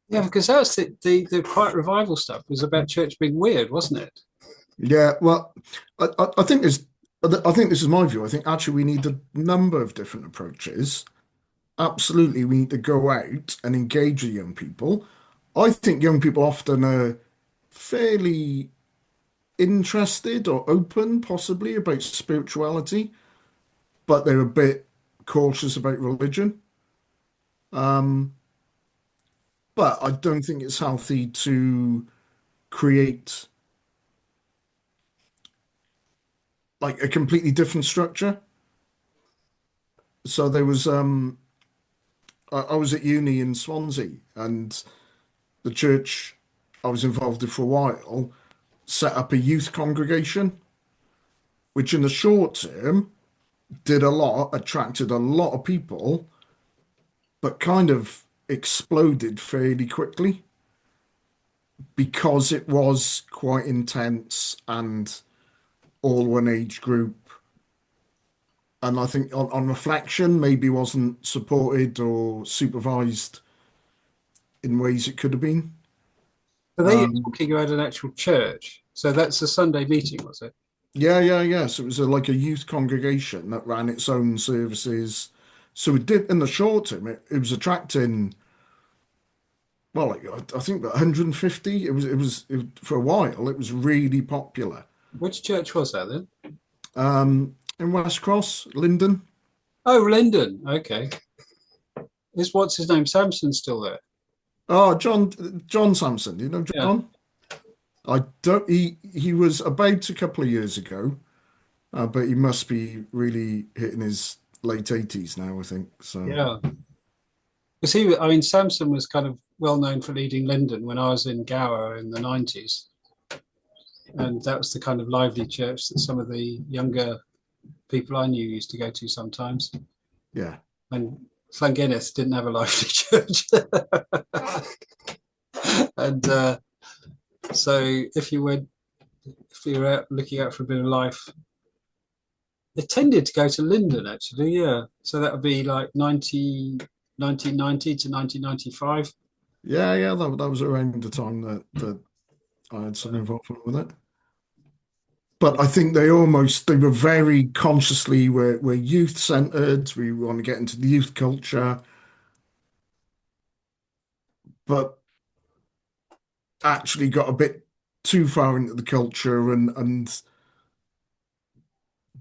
Yeah, because that's the Quiet Revival stuff was about church being weird, wasn't it? Yeah, well, I think this is my view. I think actually we need a number of different approaches. Absolutely, we need to go out and engage with young people. I think young people often are fairly interested or open, possibly, about spirituality, but they're a bit cautious about religion. Um, but I don't think it's healthy to create like a completely different structure. So there was I was at uni in Swansea, and the church I was involved in for a while set up a youth congregation, which in the short term did a lot, attracted a lot of people, but kind of exploded fairly quickly because it was quite intense and all one age group. And I think on reflection, maybe wasn't supported or supervised in ways it could have been. Are they Um, talking about an actual church? So that's a Sunday meeting, was it? yeah. So it was like a youth congregation that ran its own services. So it did in the short term, it was attracting, well, like I think about 150. For a while, it was really popular. Which church was that then? In West Cross, Linden. Oh, Linden. Okay. Is what's his name? Samson still there? Oh, John Sampson. Do you know Yeah. John? I don't. He was about a couple of years ago, but he must be really hitting his late 80s now, I think. So Yeah. Because he, I mean, Samson was kind of well known for leading Linden when I was in Gower in the 90s. And that was the kind of lively church that some of the younger people I knew used to go to sometimes. yeah, And Llangeneth didn't have a lively church. And so if you were out looking out for a bit of life, they tended to go to Linden actually, yeah. So that would be like 1990 to 1995. yeah. That was around the time that I had some involvement with it. But I think they were very consciously we're youth centered. We want to get into the youth culture, but actually got a bit too far into the culture and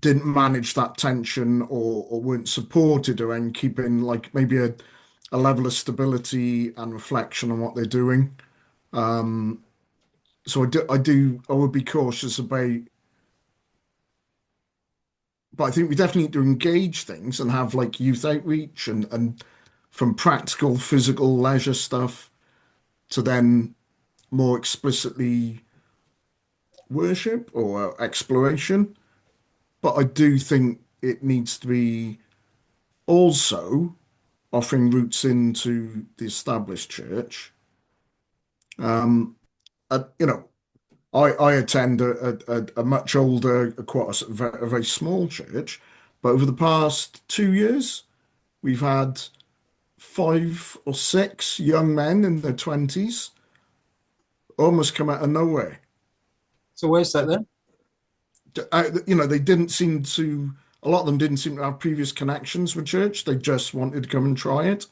didn't manage that tension or weren't supported around keeping like maybe a level of stability and reflection on what they're doing. Um, so I would be cautious about, but I think we definitely need to engage things and have like youth outreach and from practical physical leisure stuff to then more explicitly worship or exploration. But I do think it needs to be also offering routes into the established church. Um, you know, I attend a much older, a very small church, but over the past 2 years, we've had 5 or 6 young men in their 20s almost come out of nowhere. So where's that then? They didn't seem to, a lot of them didn't seem to have previous connections with church. They just wanted to come and try it.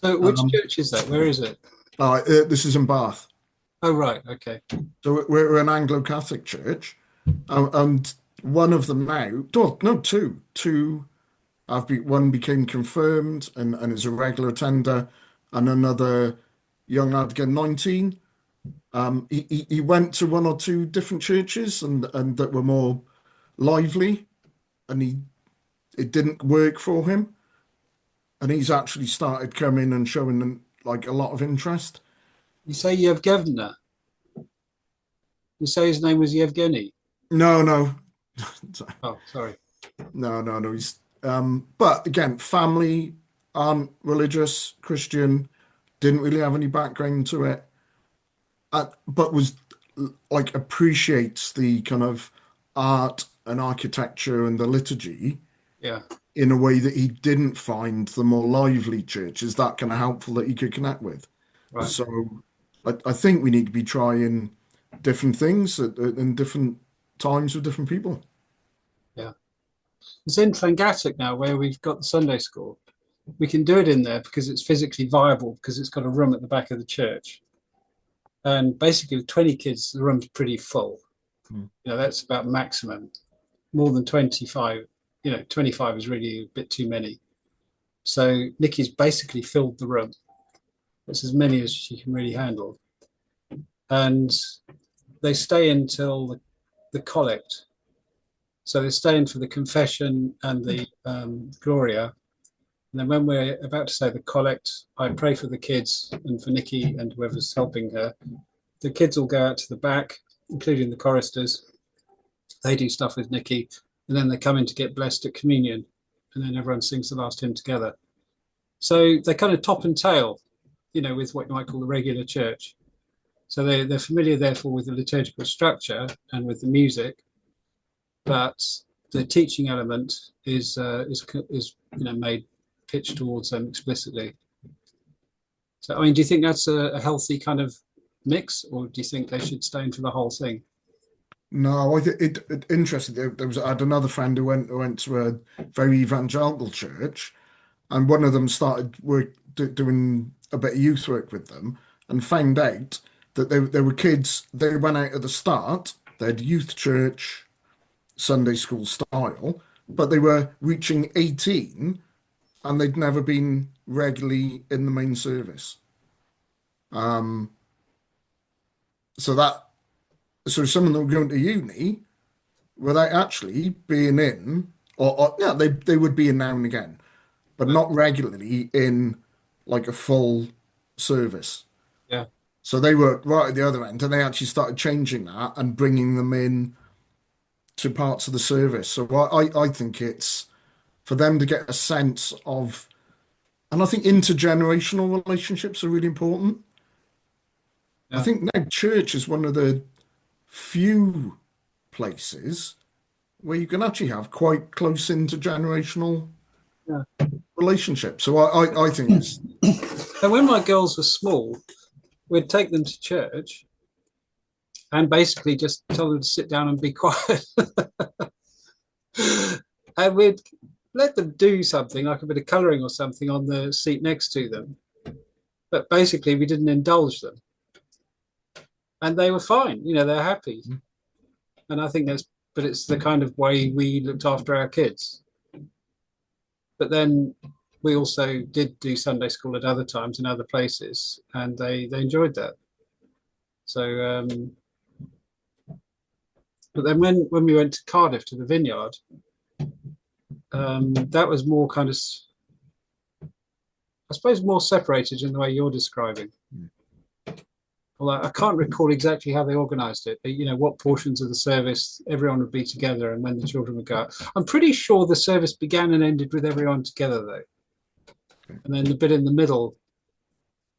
So which Um, church is that? Where is it? this is in Bath. Oh, right. Okay. So we're an Anglo-Catholic church, and one of them now, oh, no, two one became confirmed and is a regular attender, and another young lad again, 19. He went to 1 or 2 different churches and that were more lively, and it didn't work for him, and he's actually started coming and showing them like a lot of interest. You say Yevgeny. You say his name was Yevgeny. No, Oh, sorry. no. He's but again, family aren't religious, Christian, didn't really have any background to it, but was like appreciates the kind of art and architecture and the liturgy Yeah. in a way that he didn't find the more lively churches that kind of helpful that he could connect with. Right. So I think we need to be trying different things in different times with different people. Yeah. It's in Llangattock now where we've got the Sunday school. We can do it in there because it's physically viable because it's got a room at the back of the church. And basically with 20 kids, the room's pretty full. Mm. That's about maximum. More than 25, 25 is really a bit too many. So Nikki's basically filled the room. It's as many as she can really handle. And they stay until the collect. So they stay in for the confession and the Gloria. And then when we're about to say the collect, I pray for the kids and for Nikki and whoever's helping her. The kids all go out to the back, including the choristers. They do stuff with Nikki, and then they come in to get blessed at communion, and then everyone sings the last hymn together. So they kind of top and tail, with what you might call the regular church. So they're familiar, therefore, with the liturgical structure and with the music, but the teaching element is made pitched towards them explicitly. So, I mean, do you think that's a healthy kind of mix, or do you think they should stay in for the whole thing? No, I think it interesting. I had another friend who went to a very evangelical church, and one of them started doing a bit of youth work with them, and found out that there were kids. They went out at the start. They had youth church, Sunday school style, but they were reaching 18, and they'd never been regularly in the main service. Um, so some of them were going to uni without actually being in, or yeah, they would be in now and again, but not regularly in like a full service. Yeah. So they were right at the other end, and they actually started changing that and bringing them in to parts of the service. So I think it's for them to get a sense of, and I think intergenerational relationships are really important. I Yeah. think now church is one of the few places where you can actually have quite close intergenerational Yeah. relationships. So I think it's And when my girls were small, we'd take them to church and basically just tell them to sit down and be quiet. And we'd let them do something like a bit of colouring or something on the seat next to them. But basically, we didn't indulge them. And they were fine, they're happy. And I think but it's the kind of way we looked after our kids. But then we also did do Sunday school at other times in other places, and they enjoyed that. So, but then when we went to Cardiff to the vineyard, that was more kind of, I suppose, more separated in the way you're describing. Well, I can't recall exactly how they organised it. What portions of the service everyone would be together and when the children would go out. I'm pretty sure the service began and ended with everyone together, though. And then the bit in the middle,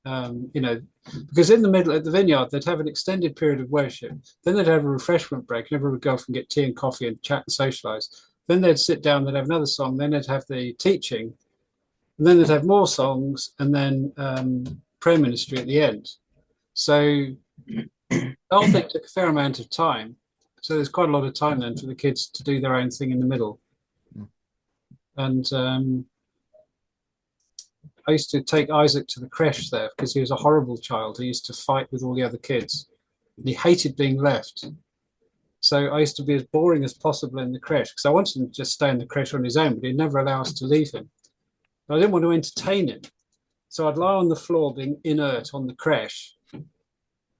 because in the middle at the vineyard, they'd have an extended period of worship. Then they'd have a refreshment break, and everyone would go off and get tea and coffee and chat and socialise. Then they'd sit down, they'd have another song, then they'd have the teaching, and then they'd have more songs, and then prayer ministry at the end. So the whole thing took a fair amount of time. So there's quite a lot of time then for the kids to do their own thing in the middle. And I used to take Isaac to the creche there because he was a horrible child. He used to fight with all the other kids. And he hated being left. So I used to be as boring as possible in the creche because I wanted him to just stay in the creche on his own, but he'd never allow us to leave him. But I didn't want to entertain him. So I'd lie on the floor being inert on the creche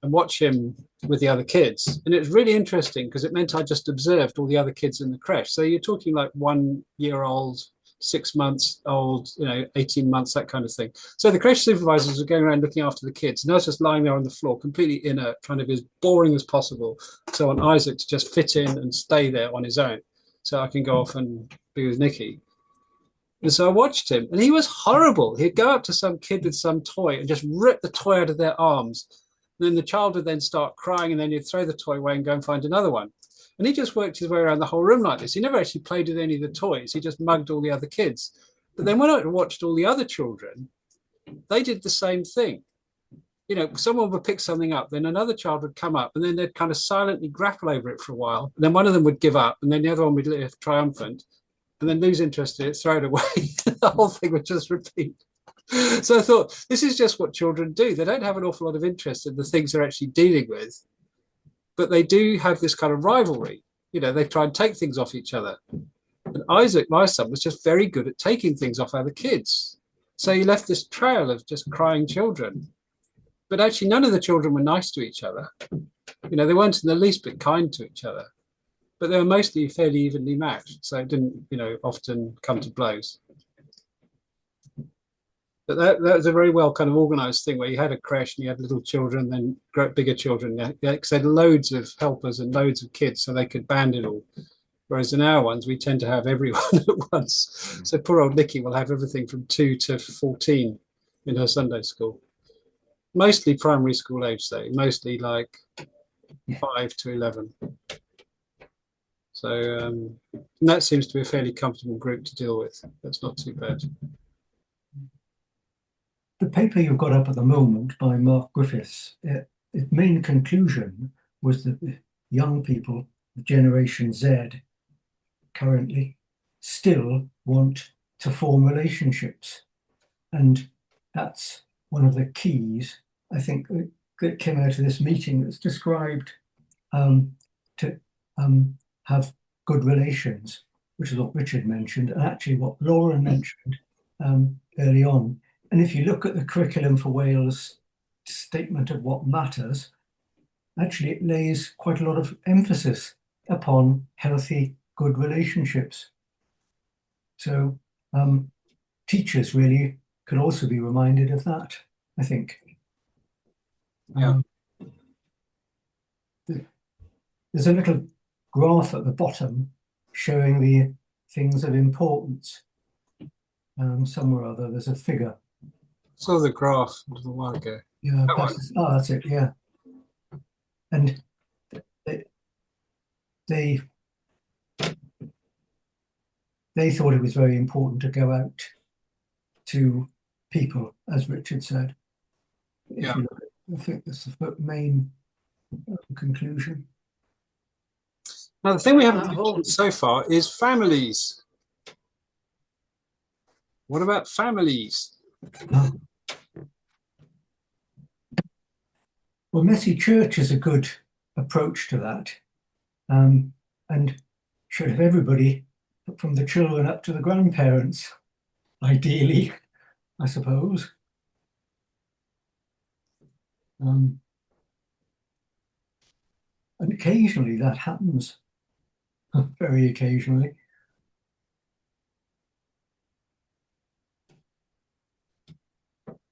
and watch him with the other kids. And it was really interesting because it meant I just observed all the other kids in the creche. So you're talking like 1 year old, 6 months old, 18 months, that kind of thing. So the creche supervisors were going around looking after the kids. And I was just lying there on the floor, completely inert, trying to be as boring as possible. So I want Isaac to just fit in and stay there on his own so I can go off and be with Nikki. And so I watched him, and he was horrible. He'd go up to some kid with some toy and just rip the toy out of their arms. And then the child would then start crying, and then you'd throw the toy away and go and find another one. And he just worked his way around the whole room like this. He never actually played with any of the toys. He just mugged all the other kids. But then when I watched all the other children, they did the same thing. Someone would pick something up, then another child would come up, and then they'd kind of silently grapple over it for a while. And then one of them would give up, and then the other one would live triumphant, and then lose interest in it, throw it away. The whole thing would just repeat. So I thought, this is just what children do. They don't have an awful lot of interest in the things they're actually dealing with, but they do have this kind of rivalry. They try and take things off each other. And Isaac, my son, was just very good at taking things off other kids. So he left this trail of just crying children. But actually, none of the children were nice to each other. You know, they weren't in the least bit kind to each other. But they were mostly fairly evenly matched. So it didn't, you know, often come to blows. But that was a very well kind of organized thing where you had a creche and you had little children, then bigger children. Because they had loads of helpers and loads of kids, so they could band it all. Whereas in our ones, we tend to have everyone at once. So poor old Nikki will have everything from 2 to 14 in her Sunday school. Mostly primary school age, though. Mostly like 5 to 11. So and that seems to be a fairly comfortable group to deal with. That's not too bad. The paper you've got up at the moment by Mark Griffiths, its main conclusion was that the young people, Generation Z, currently still want to form relationships. And that's one of the keys, I think, that came out of this meeting that's described to have good relations, which is what Richard mentioned, and actually what Lauren mentioned early on. And if you look at the Curriculum for Wales statement of what matters, actually it lays quite a lot of emphasis upon healthy, good relationships. So teachers really could also be reminded of that, I think. Yeah. There's a little graph at the bottom showing the things of importance. Somewhere or other, there's a figure. Saw the graph a little while ago. Yeah, that's it. Yeah, and they thought it was very important to go out to people, as Richard said. If you look at, I think that's the main conclusion. Now, the thing we haven't mentioned so far is families. What about families? Well, Messy Church is a good approach to that, and should have everybody from the children up to the grandparents, ideally, I suppose. And occasionally that happens, very occasionally.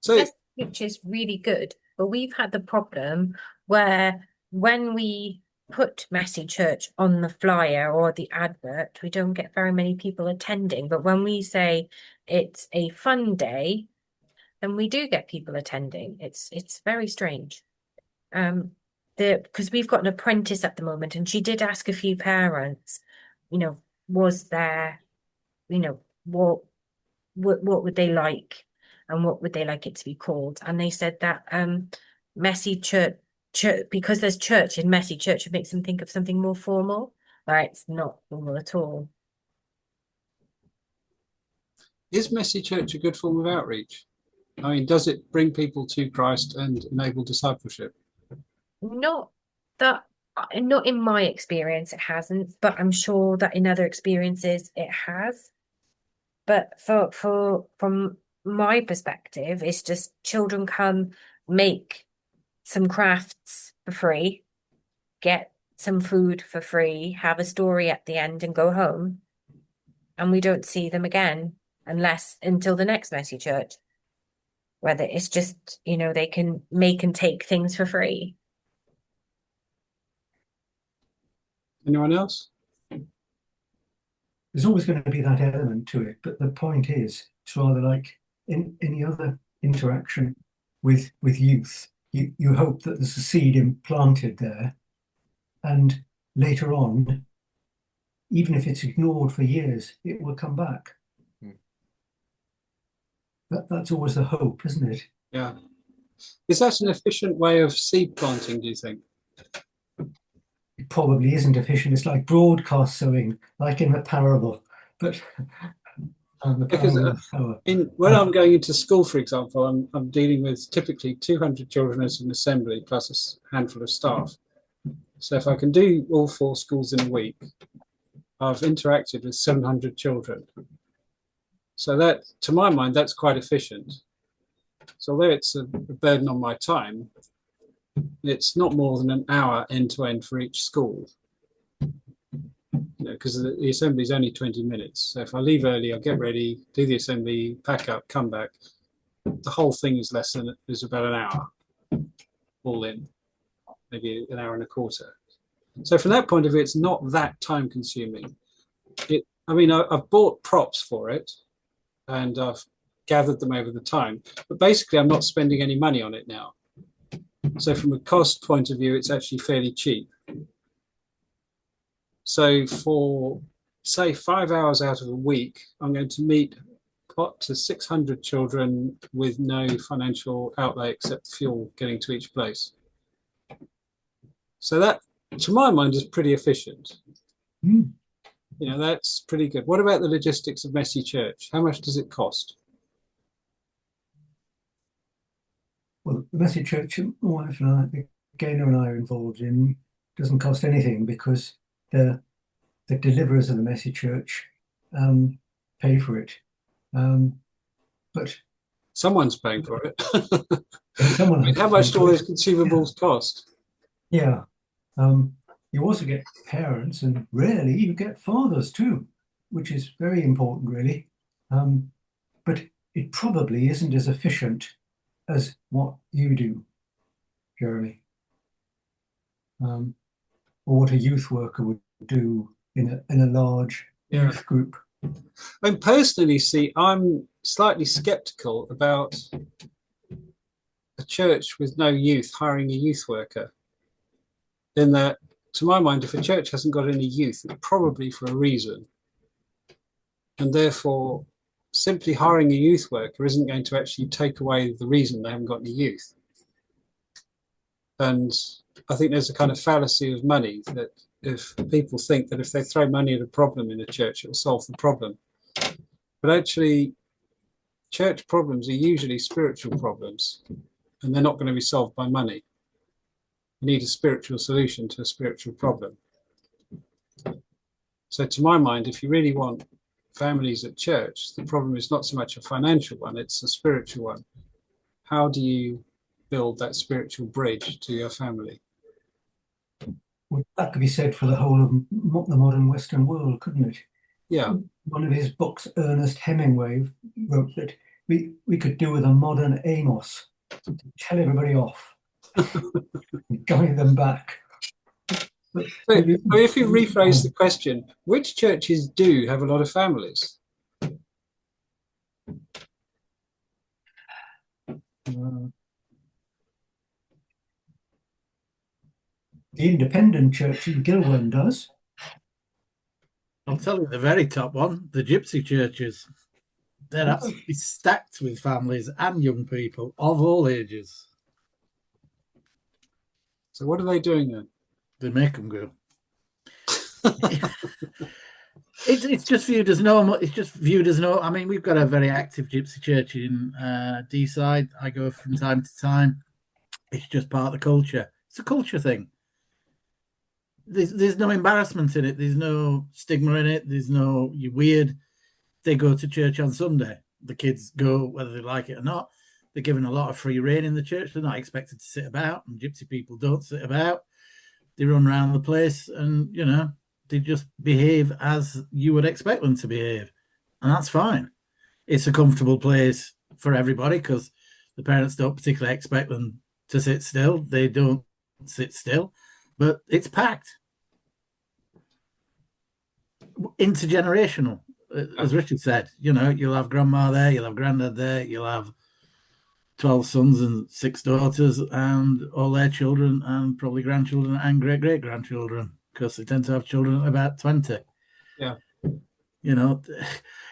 So, Which is really good, but we've had the problem where when we put Messy Church on the flyer or the advert, we don't get very many people attending. But when we say it's a fun day, then we do get people attending. It's very strange. Because we've got an apprentice at the moment, and she did ask a few parents, you know, was there, you know, what would they like? And what would they like it to be called? And they said that Messy Church, because there's church in Messy Church, it makes them think of something more formal. Like it's not formal at all. is Messy Church a good form of outreach? I mean, does it bring people to Christ and enable discipleship? Not in my experience, it hasn't, but I'm sure that in other experiences it has. But from my perspective, it's just children come, make some crafts for free, get some food for free, have a story at the end and go home. And we don't see them again until the next Messy Church. Whether it's just, you know, they can make and take things for free. Anyone else? There's always going to be that element to it, but the point is, it's rather like in any other interaction with youth. You hope that there's a seed implanted there, and later on, even if it's ignored for years, it will come back. That's always the hope, isn't it? Yeah. Is that an efficient way of seed planting, do you think? It probably isn't efficient. It's like broadcast sowing, like in the parable. But Because when I'm going into school, for example, I'm dealing with typically 200 children as an assembly plus a handful of staff. So if I can do all 4 schools in a week, I've interacted with 700 children. So that, to my mind, that's quite efficient. So although it's a burden on my time, it's not more than an hour end to end for each school. Because the assembly is only 20 minutes. So if I leave early, I'll get ready, do the assembly, pack up, come back. The whole thing is about an hour, all in, maybe an hour and a quarter. So from that point of view, it's not that time consuming. I've bought props for it and I've gathered them over the time, but basically I'm not spending any money on it now. So from a cost point of view, it's actually fairly cheap. So for, say, 5 hours out of a week, I'm going to meet up to 600 children with no financial outlay except fuel getting to each place. So that, to my mind, is pretty efficient. That's pretty good. What about the logistics of Messy Church? How much does it cost? Well, the Messy Church, my wife and I, Gaynor and I are involved in, doesn't cost anything because the deliverers of the Messy Church pay for it. But someone's paying for it. Someone how much do all those consumables cost? Yeah. You also get parents, and rarely you get fathers too, which is very important, really. But it probably isn't as efficient as what you do, Jeremy, or what a youth worker would do in a large youth group. Personally, I'm slightly skeptical about a church with no youth hiring a youth worker. In that, to my mind, if a church hasn't got any youth, it's probably for a reason. And therefore, simply hiring a youth worker isn't going to actually take away the reason they haven't got any youth. And I think there's a kind of fallacy of money, that if people think that if they throw money at a problem in a church, it will solve the problem. But actually, church problems are usually spiritual problems, and they're not going to be solved by money. You need a spiritual solution to a spiritual problem. So to my mind, if you really want families at church, the problem is not so much a financial one, it's a spiritual one. How do you build that spiritual bridge to your family? Well, that could be said for the whole of the modern Western world, couldn't it? Yeah. One of his books, Ernest Hemingway, wrote that we could do with a modern Amos to tell everybody off, guide them back. But if you rephrase the question, which churches do have a lot of families? The independent church in Gilwern does. I'll tell you the very top one, the gypsy churches. They're absolutely stacked with families and young people of all ages. So what are they doing then? They make them go. It's just viewed as normal. It's just viewed as no. I mean, we've got a very active gypsy church in Deeside. I go from time to time. It's just part of the culture. It's a culture thing. There's no embarrassment in it. There's no stigma in it. There's no, you're weird. They go to church on Sunday. The kids go whether they like it or not. They're given a lot of free rein in the church. They're not expected to sit about, and gypsy people don't sit about. They run around the place and, they just behave as you would expect them to behave. And that's fine. It's a comfortable place for everybody because the parents don't particularly expect them to sit still. They don't sit still, but it's packed. Intergenerational, as Richard said, you'll have grandma there, you'll have granddad there, you'll have 12 sons and 6 daughters and all their children and probably grandchildren and great-great-grandchildren because they tend to have children at about 20. Yeah.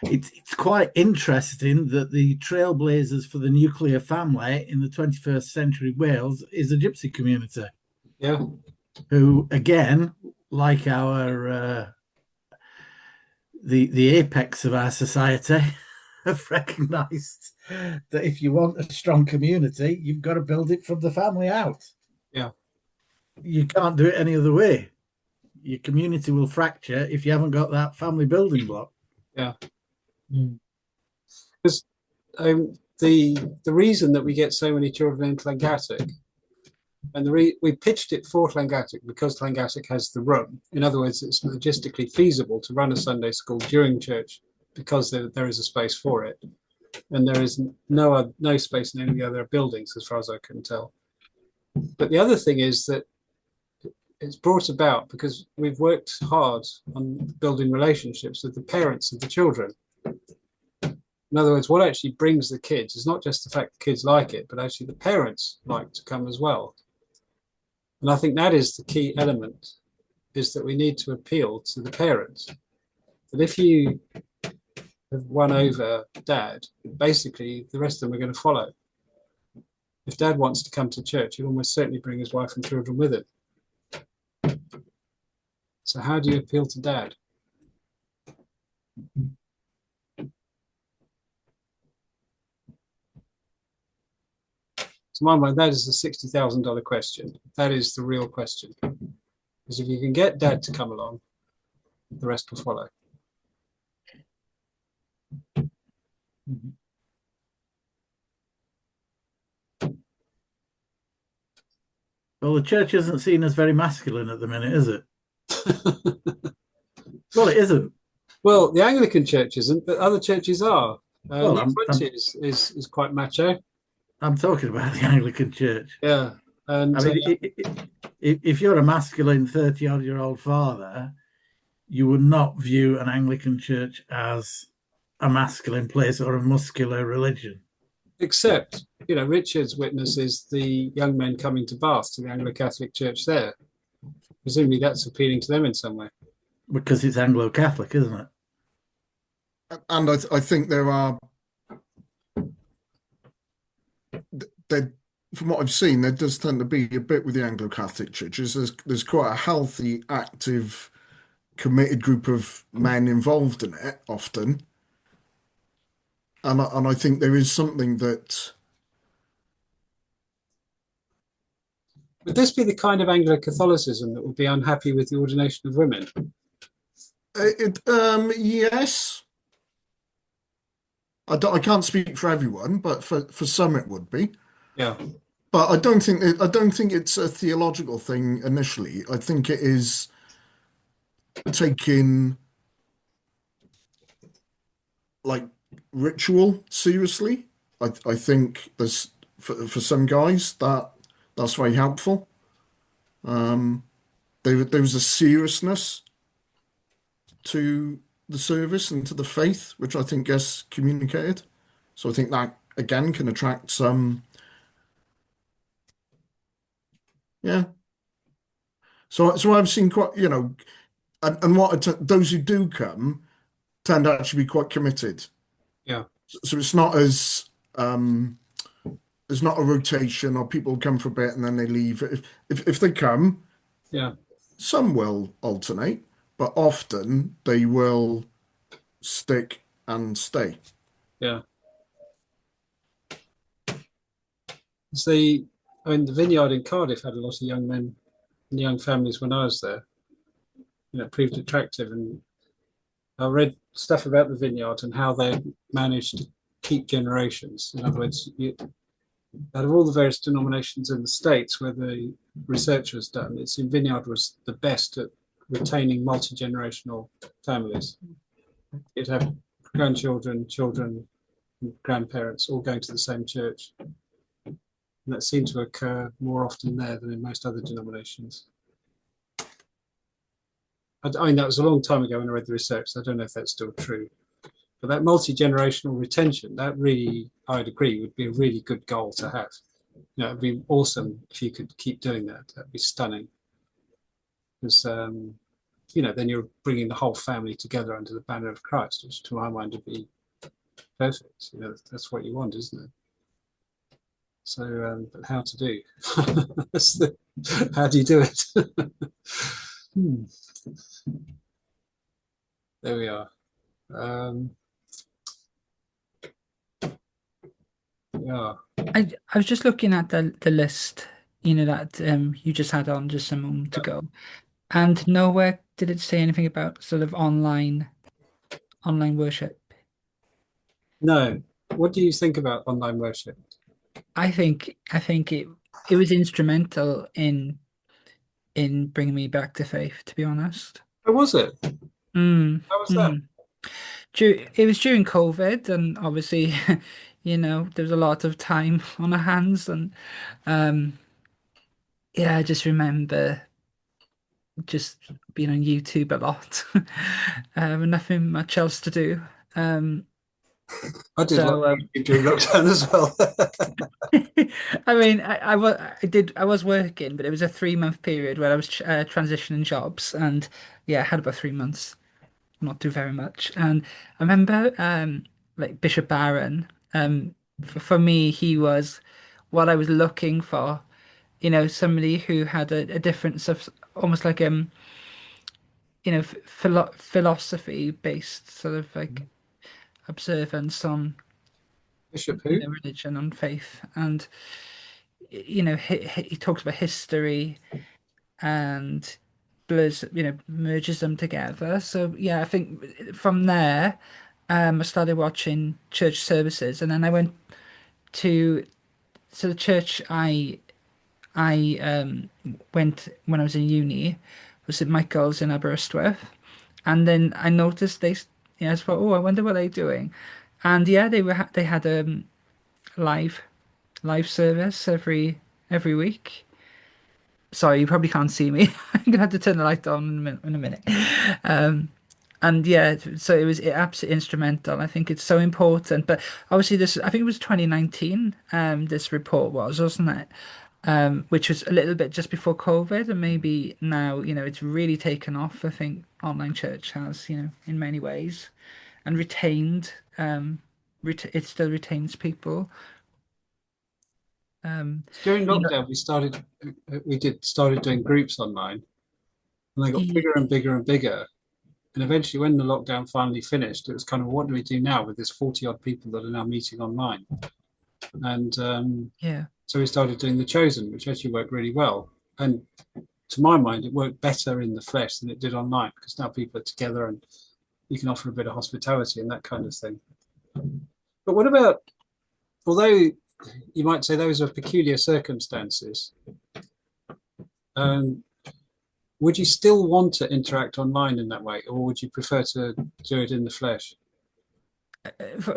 It's quite interesting that the trailblazers for the nuclear family in the 21st century Wales is a gypsy community. Yeah. Who, again, like our the apex of our society, have recognised that if you want a strong community, you've got to build it from the family out. Yeah. You can't do it any other way. your community will fracture if you haven't got that family building block. Yeah. Mm. Because the reason that we get so many children in Llangattock, and we pitched it for Llangattock because Llangattock has the room. In other words, it's logistically feasible to run a Sunday school during church because there is a space for it, and there is no space in any of the other buildings as far as I can tell. But the other thing is that it's brought about because we've worked hard on building relationships with the parents of the children. In other words, what actually brings the kids is not just the fact the kids like it, but actually the parents like to come as well. And I think that is the key element, is that we need to appeal to the parents. That if you have won over dad, basically the rest of them are going to follow. If dad wants to come to church, he'll almost certainly bring his wife and children with him. So how do you appeal to dad? To my mind, that is the $60,000 question. That is the real question. Because if you can get dad to come along, the rest will follow. Well, the church isn't seen as very masculine at the minute, is it? Well, it isn't. Well, the Anglican church isn't, but other churches are. Well, is quite macho. I'm talking about the Anglican church. Yeah. And I mean, if you're a masculine 30-odd-year-old father, you would not view an Anglican church as a masculine place or a muscular religion. except, Richard's witness is the young men coming to Bath to the Anglo-Catholic Church there. Presumably that's appealing to them in some way. Because it's Anglo-Catholic, isn't it? And I think there are, from what I've seen, there does tend to be a bit with the Anglo-Catholic churches. There's quite a healthy, active, committed group of men involved in it often. And I think there is something that... Would this be the kind of Anglo-Catholicism that would be unhappy with the ordination of women? Yes. I can't speak for everyone, but for some it would be. Yeah. But I don't think it's a theological thing initially. I think it is taking like ritual seriously. I think there's for some guys that's very helpful. There was a seriousness to the service and to the faith, which I think gets communicated. So I think that again can attract some. Yeah. So I've seen quite, and those who do come tend to actually be quite committed. Yeah. So it's not as there's not a rotation or people come for a bit and then they leave. If they come, Yeah. some will alternate, but often they will stick and stay. Yeah. The vineyard in Cardiff had a lot of young men and young families when I was there. It proved attractive, and I read stuff about the vineyard and how they managed to keep generations. In other words, out of all the various denominations in the States where the research was done, it seemed Vineyard was the best at retaining multi-generational families. You'd have grandchildren, children, and grandparents all going to the same church. And that seemed to occur more often there than in most other denominations. I mean, that was a long time ago when I read the research, so I don't know if that's still true. But that multi-generational retention, that really, I'd agree, would be a really good goal to have. It'd be awesome if you could keep doing that. That'd be stunning. Because, then you're bringing the whole family together under the banner of Christ, which to my mind would be perfect. That's what you want, isn't it? So, but how to do? How do you do it? There we are. Yeah. I was just looking at the list, that you just had on just a moment ago, And nowhere did it say anything about sort of online worship. No. What do you think about online worship? I think it was instrumental in bringing me back to faith, to be honest. How was it? Mm, How was that? mm. It was during COVID, and obviously, there was a lot of time on our hands, and um, yeah, I just remember just being on YouTube a lot, and nothing much else to do. Um, I did a lot so of YouTube during lockdown as well. I mean, I was working, but it was a 3 month period where I was transitioning jobs, and yeah, I had about 3 months, not do very much. And I remember, like Bishop Barron, for me, he was what I was looking for. Somebody who had a difference of almost like philosophy based sort of like observance on Bishop who? religion and faith, and he talks about history and blurs, merges them together. So yeah, I think from there, I started watching church services, and then I went to the church I went when I was in uni was St Michael's in Aberystwyth, and then I noticed I thought, oh, I wonder what they're doing, and yeah, they had a live live service every week. Sorry, you probably can't see me. I'm gonna have to turn the light on in a minute. Um, and yeah, so it was absolutely instrumental. I think it's so important. But obviously, I think it was 2019. This report wasn't it? Which was a little bit just before COVID, and maybe now, it's really taken off. I think online church has, in many ways, and retained. It still retains people. Um, During you know, lockdown, we started doing groups online, and they got e- bigger and bigger and bigger. And eventually, when the lockdown finally finished, it was kind of, what do we do now with this 40 odd people that are now meeting online? And yeah, so we started doing the Chosen, which actually worked really well. And to my mind, it worked better in the flesh than it did online, because now people are together and you can offer a bit of hospitality and that kind of thing. But what about, although you might say those are peculiar circumstances, um, would you still want to interact online in that way, or would you prefer to do it in the flesh?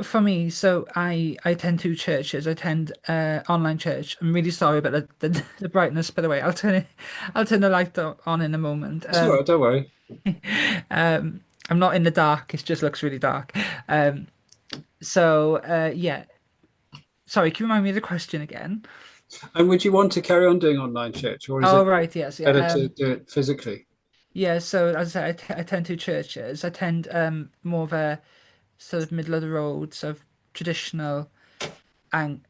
for me, so I attend two churches. I attend online church. I'm really sorry about the brightness, by the way. I'll turn the light on in a moment. It's all right, don't worry. I'm not in the dark. It just looks really dark. Yeah. Sorry, can you remind me of the question again? And would you want to carry on doing online church, or is Oh, it right, yes, yeah. better to do it physically? Yeah, so as I say, I attend two churches. I attend more of a sort of middle of the road, sort of traditional and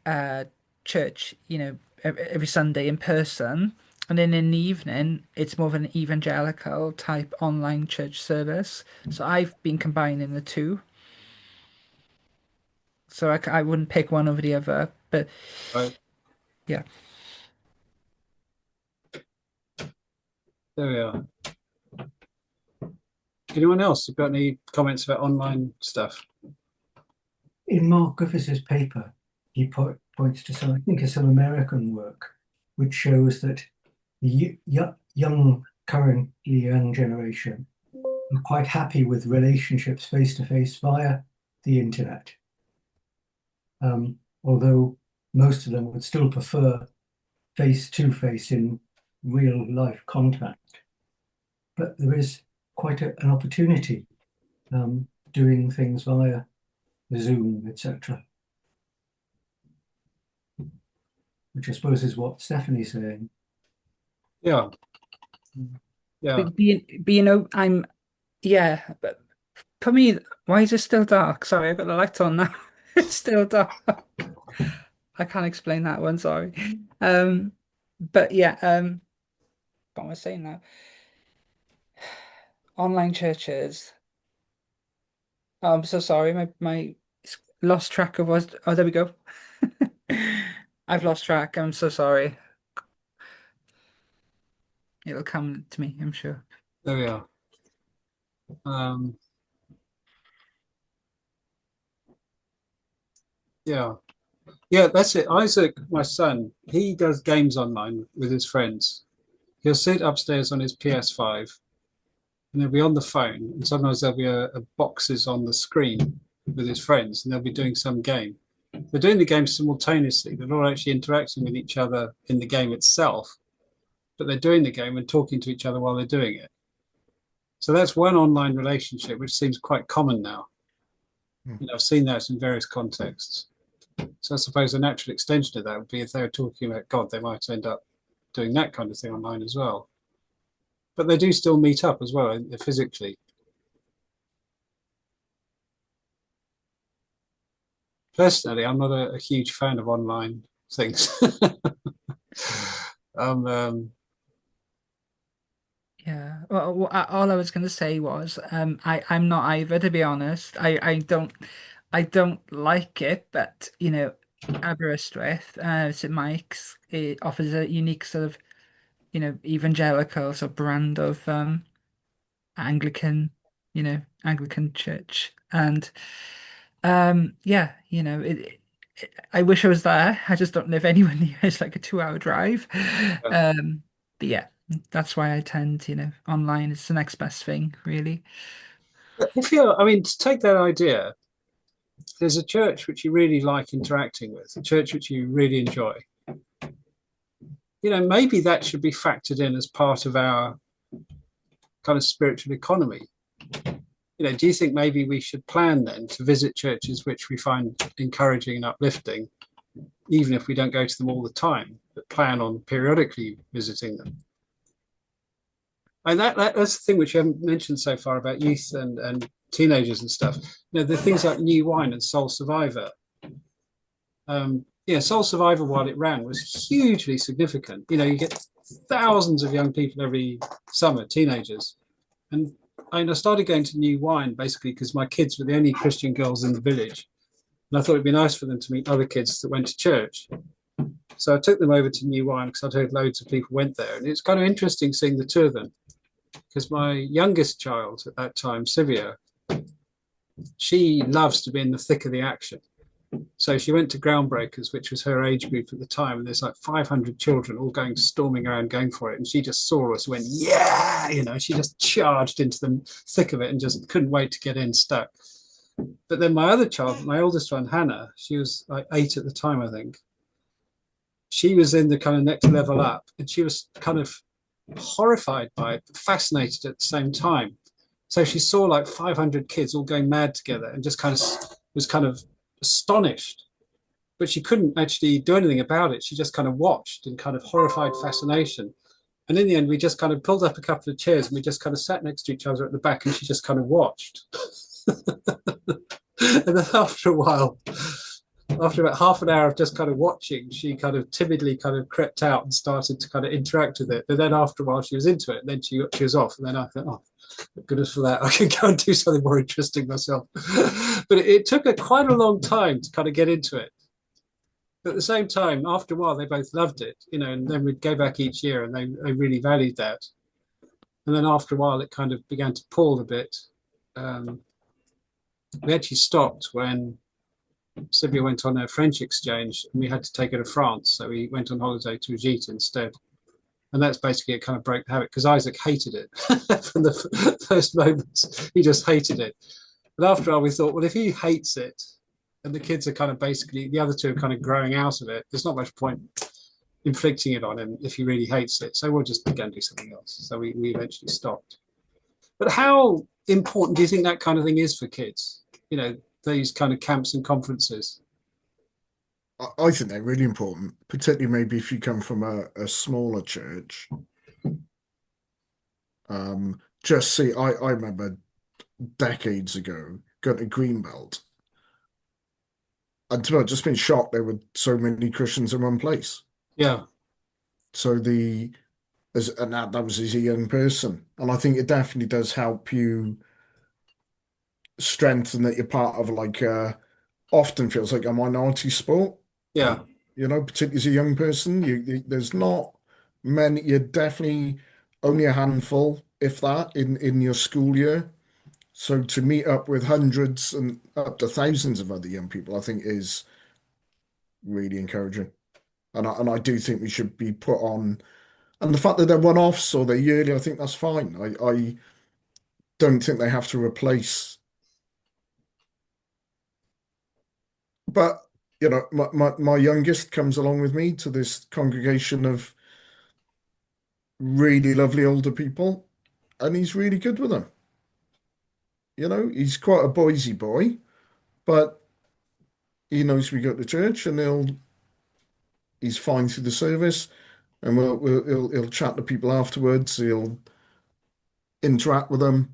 church, every Sunday in person. And then in the evening, it's more of an evangelical type online church service. So I've been combining the two. So I wouldn't pick one over the other. But Right, yeah. there we are. Anyone else? Got any comments about online stuff? In Mark Griffiths' paper, he points to some, I think, some American work, which shows that the currently young generation are quite happy with relationships face to face via the internet. Although most of them would still prefer face to face in real life contact. But there is quite an opportunity doing things via Zoom, etc., which I suppose is what Stephanie's saying. Yeah, yeah. I'm yeah. But for me, why is it still dark? Sorry, I've got the light on now. It's still dark. I can't explain that one. Sorry. Um, but yeah. What am I saying now? Online churches. Oh, I'm so sorry. My lost track of was. Oh, there we go. I've lost track. I'm so sorry. It'll come to me, I'm sure. There we are. Yeah. Yeah, that's it. Isaac, my son, he does games online with his friends. He'll sit upstairs on his PS5 and they'll be on the phone. And sometimes there'll be a boxes on the screen with his friends and they'll be doing some game. They're doing the game simultaneously. They're not actually interacting with each other in the game itself, but they're doing the game and talking to each other while they're doing it. So that's one online relationship, which seems quite common now. I've seen that in various contexts. So I suppose a natural extension of that would be if they were talking about God, they might end up doing that kind of thing online as well. But they do still meet up as well physically. Personally, I'm not a huge fan of online things. Yeah. Well, all I was going to say was, I'm not either, to be honest. I don't like it, but Aberystwyth, St Mike's, it offers a unique sort of, evangelical sort of brand of Anglican, Anglican church, and yeah, I wish I was there. I just don't live anywhere near. It's like a 2 hour drive. But yeah, that's why I tend, online is the next best thing, really. If you're, I mean, to take that idea, there's a church which you really like interacting with, a church which you really enjoy. Maybe that should be factored in as part of our kind of spiritual economy. Do you think maybe we should plan then to visit churches which we find encouraging and uplifting, even if we don't go to them all the time, but plan on periodically visiting them? And that's the thing which you haven't mentioned so far about youth and teenagers and stuff. The things like New Wine and Soul Survivor. Soul Survivor, while it ran, was hugely significant. You get thousands of young people every summer, teenagers. And I started going to New Wine basically because my kids were the only Christian girls in the village. And I thought it'd be nice for them to meet other kids that went to church. So I took them over to New Wine because I'd heard loads of people went there. And it's kind of interesting seeing the two of them because my youngest child at that time, Sylvia, she loves to be in the thick of the action. So she went to Groundbreakers, which was her age group at the time, and there's like 500 children all storming around going for it. And she just saw us, went, yeah, she just charged into the thick of it and just couldn't wait to get in stuck. But then my other child, my oldest one, Hannah, she was like 8 at the time, I think. She was in the kind of next level up, and she was kind of horrified by it, but fascinated at the same time. So she saw like 500 kids all going mad together and just kind of was kind of astonished, but she couldn't actually do anything about it. She just kind of watched in kind of horrified fascination. And in the end, we just kind of pulled up a couple of chairs and we just kind of sat next to each other at the back and she just kind of watched. And then after a while, after about half an hour of just kind of watching, she kind of timidly kind of crept out and started to kind of interact with it. And then after a while, she was into it. And then she was off. And then I thought, oh, goodness for that. I can go and do something more interesting myself. But it took her quite a long time to kind of get into it. But at the same time, after a while, they both loved it, and then we'd go back each year and they really valued that. And then after a while, it kind of began to pall a bit. We actually stopped when Sylvia went on her French exchange and we had to take her to France. So we went on holiday to Egypt instead. And that's basically it kind of broke the habit because Isaac hated it from the first moments. He just hated it. But after all, we thought, well, if he hates it and the kids are kind of basically, the other two are kind of growing out of it, there's not much point inflicting it on him if he really hates it. So we'll just go and do something else. So we eventually stopped. But how important do you think that kind of thing is for kids? These kind of camps and conferences? I think they're really important, particularly maybe if you come from a smaller church. Just see, I remember decades ago going to Greenbelt, and to be honest, just been shocked there were so many Christians in one place. Yeah. So and that was as a young person, and I think it definitely does help you strengthen that you're part of often feels like a minority sport. Yeah. Particularly as a young person, there's not many. You definitely, only a handful, if that, in your school year. So to meet up with hundreds and up to thousands of other young people, I think is really encouraging. And I do think we should be put on. And the fact that they're one-offs or they're yearly, I think that's fine. I don't think they have to replace. But my youngest comes along with me to this congregation of really lovely older people, and he's really good with them. He's quite a Boise boy, but he knows we go to church, and he's fine through the service, and he'll chat to people afterwards. He'll interact with them.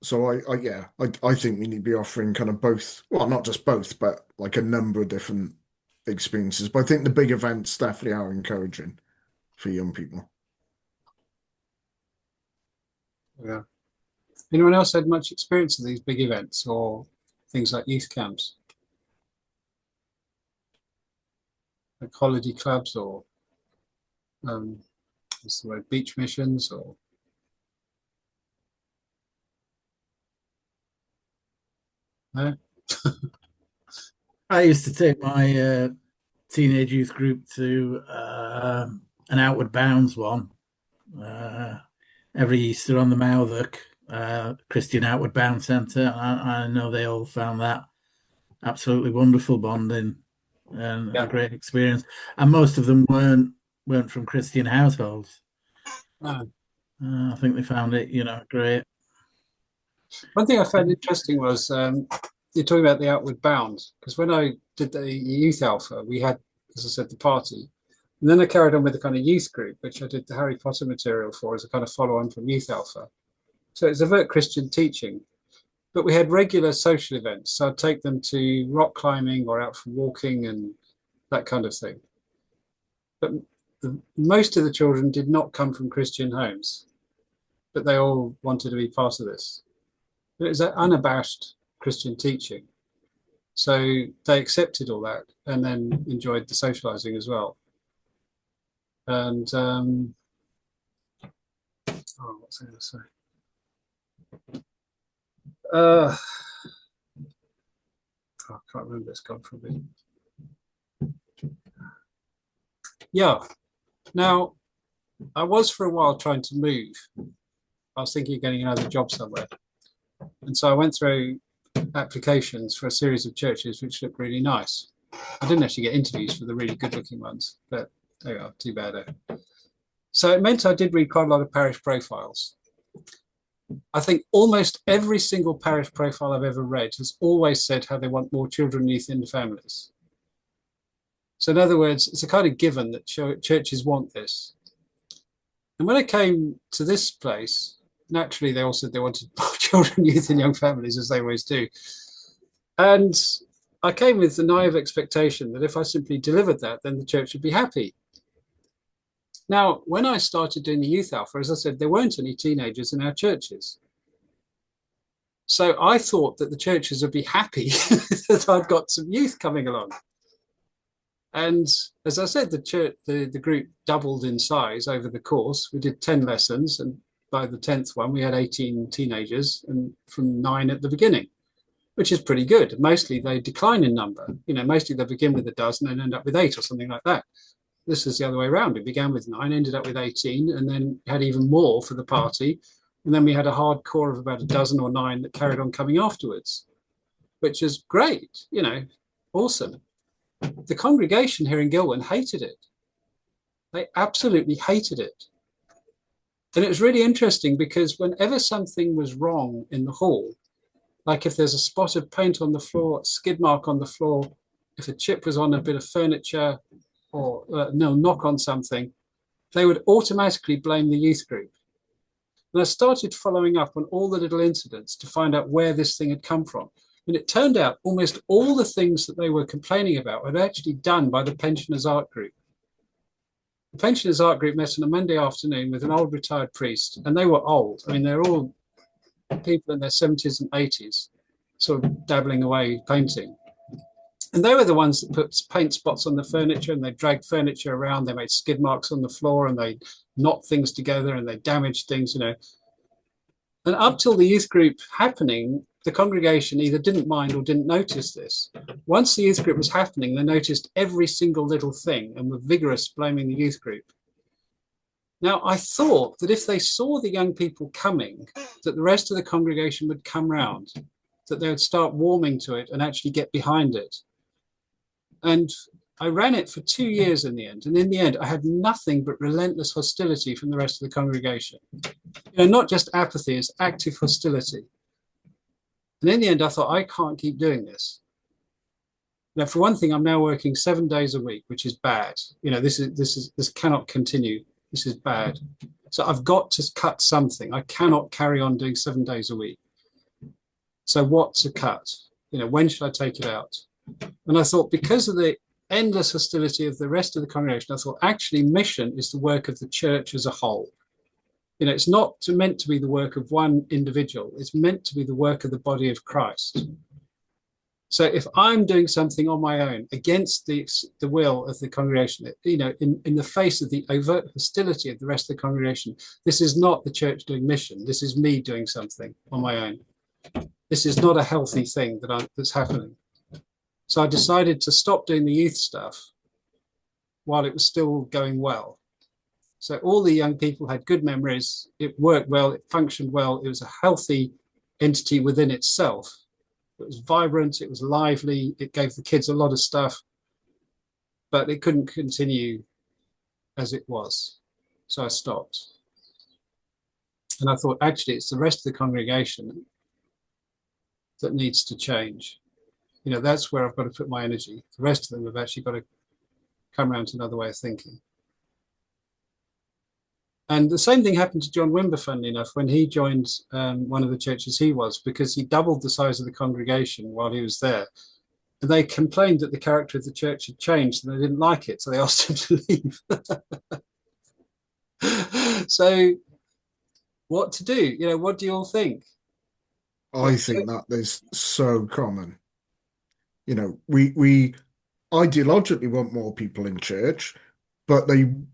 So I think we need to be offering kind of both. Well, not just both, but like a number of different experiences. But I think the big events definitely are encouraging for young people. Yeah. Anyone else had much experience of these big events or things like youth camps, like holiday clubs, or what's the word, beach missions, or no? I used to take my teenage youth group to an Outward Bounds one every Easter on the Mouthook Christian Outward Bound Centre. I know they all found that absolutely wonderful bonding and a great experience. And most of them weren't from Christian households. No. I think they found it, great. One thing I found interesting was you're talking about the Outward Bound, because when I did the Youth Alpha, we had, as I said, the party. And then I carried on with the kind of youth group, which I did the Harry Potter material for as a kind of follow-on from Youth Alpha. So it's overt Christian teaching. But we had regular social events. So I'd take them to rock climbing or out for walking and that kind of thing. But most of the children did not come from Christian homes, but they all wanted to be part of this. It was that unabashed Christian teaching. So they accepted all that and then enjoyed the socializing as well. And what was I going to say? I can't remember. It's gone from me. Yeah. Now, I was for a while trying to move. I was thinking of getting another job somewhere. And so I went through applications for a series of churches which looked really nice. I didn't actually get interviews for the really good looking ones, but there you are, too bad. So it meant I did read quite a lot of parish profiles. I think almost every single parish profile I've ever read has always said how they want more children and youth in the families. So in other words, it's a kind of given that churches want this. And when I came to this place, naturally they all said they wanted more children, youth and young families, as they always do. And I came with the naive expectation that if I simply delivered that, then the church would be happy. Now, when I started doing the Youth Alpha, as I said, there weren't any teenagers in our churches. So I thought that the churches would be happy that I'd got some youth coming along. And as I said, the group doubled in size over the course. We did 10 lessons, and by the 10th one, we had 18 teenagers, and from 9 at the beginning, which is pretty good. Mostly they decline in number. Mostly they begin with a dozen and end up with 8 or something like that. This is the other way around. We began with 9, ended up with 18, and then had even more for the party. And then we had a hard core of about a dozen or 9 that carried on coming afterwards, which is great, awesome. The congregation here in Gilwyn hated it. They absolutely hated it. And it was really interesting because whenever something was wrong in the hall, like if there's a spot of paint on the floor, skid mark on the floor, if a chip was on a bit of furniture, or knock on something, they would automatically blame the youth group. And I started following up on all the little incidents to find out where this thing had come from. And it turned out almost all the things that they were complaining about were actually done by the Pensioners Art Group. The Pensioners Art Group met on a Monday afternoon with an old retired priest, and they were old. I mean, they're all people in their 70s and 80s, sort of dabbling away painting. And they were the ones that put paint spots on the furniture, and they dragged furniture around. They made skid marks on the floor, and they knocked things together, and they damaged things, you know. And up till the youth group happening, the congregation either didn't mind or didn't notice this. Once the youth group was happening, they noticed every single little thing and were vigorous blaming the youth group. Now, I thought that if they saw the young people coming, that the rest of the congregation would come round, that they would start warming to it and actually get behind it. And I ran it for 2 years in the end. And in the end, I had nothing but relentless hostility from the rest of the congregation. You know, not just apathy, it's active hostility. And in the end, I thought, I can't keep doing this. Now, for one thing, I'm now working 7 days a week, which is bad. You know, this cannot continue. This is bad. So I've got to cut something. I cannot carry on doing 7 days a week. So what to cut? You know, when should I take it out? And I thought, because of the endless hostility of the rest of the congregation, I thought, actually, mission is the work of the church as a whole. You know, it's not meant to be the work of one individual. It's meant to be the work of the body of Christ. So if I'm doing something on my own against the will of the congregation, you know, in the face of the overt hostility of the rest of the congregation, this is not the church doing mission. This is me doing something on my own. This is not a healthy thing that's happening. So I decided to stop doing the youth stuff while it was still going well. So all the young people had good memories. It worked well. It functioned well. It was a healthy entity within itself. It was vibrant. It was lively. It gave the kids a lot of stuff, but it couldn't continue as it was. So I stopped. And I thought, actually, it's the rest of the congregation that needs to change. You know, that's where I've got to put my energy. The rest of them have actually got to come around to another way of thinking. And the same thing happened to John Wimber, funnily enough, when he joined one of the churches he was, because he doubled the size of the congregation while he was there. And they complained that the character of the church had changed and they didn't like it, so they asked him to leave. So what to do? You know, what do you all think? I think that is so common. You know, we ideologically want more people in church, but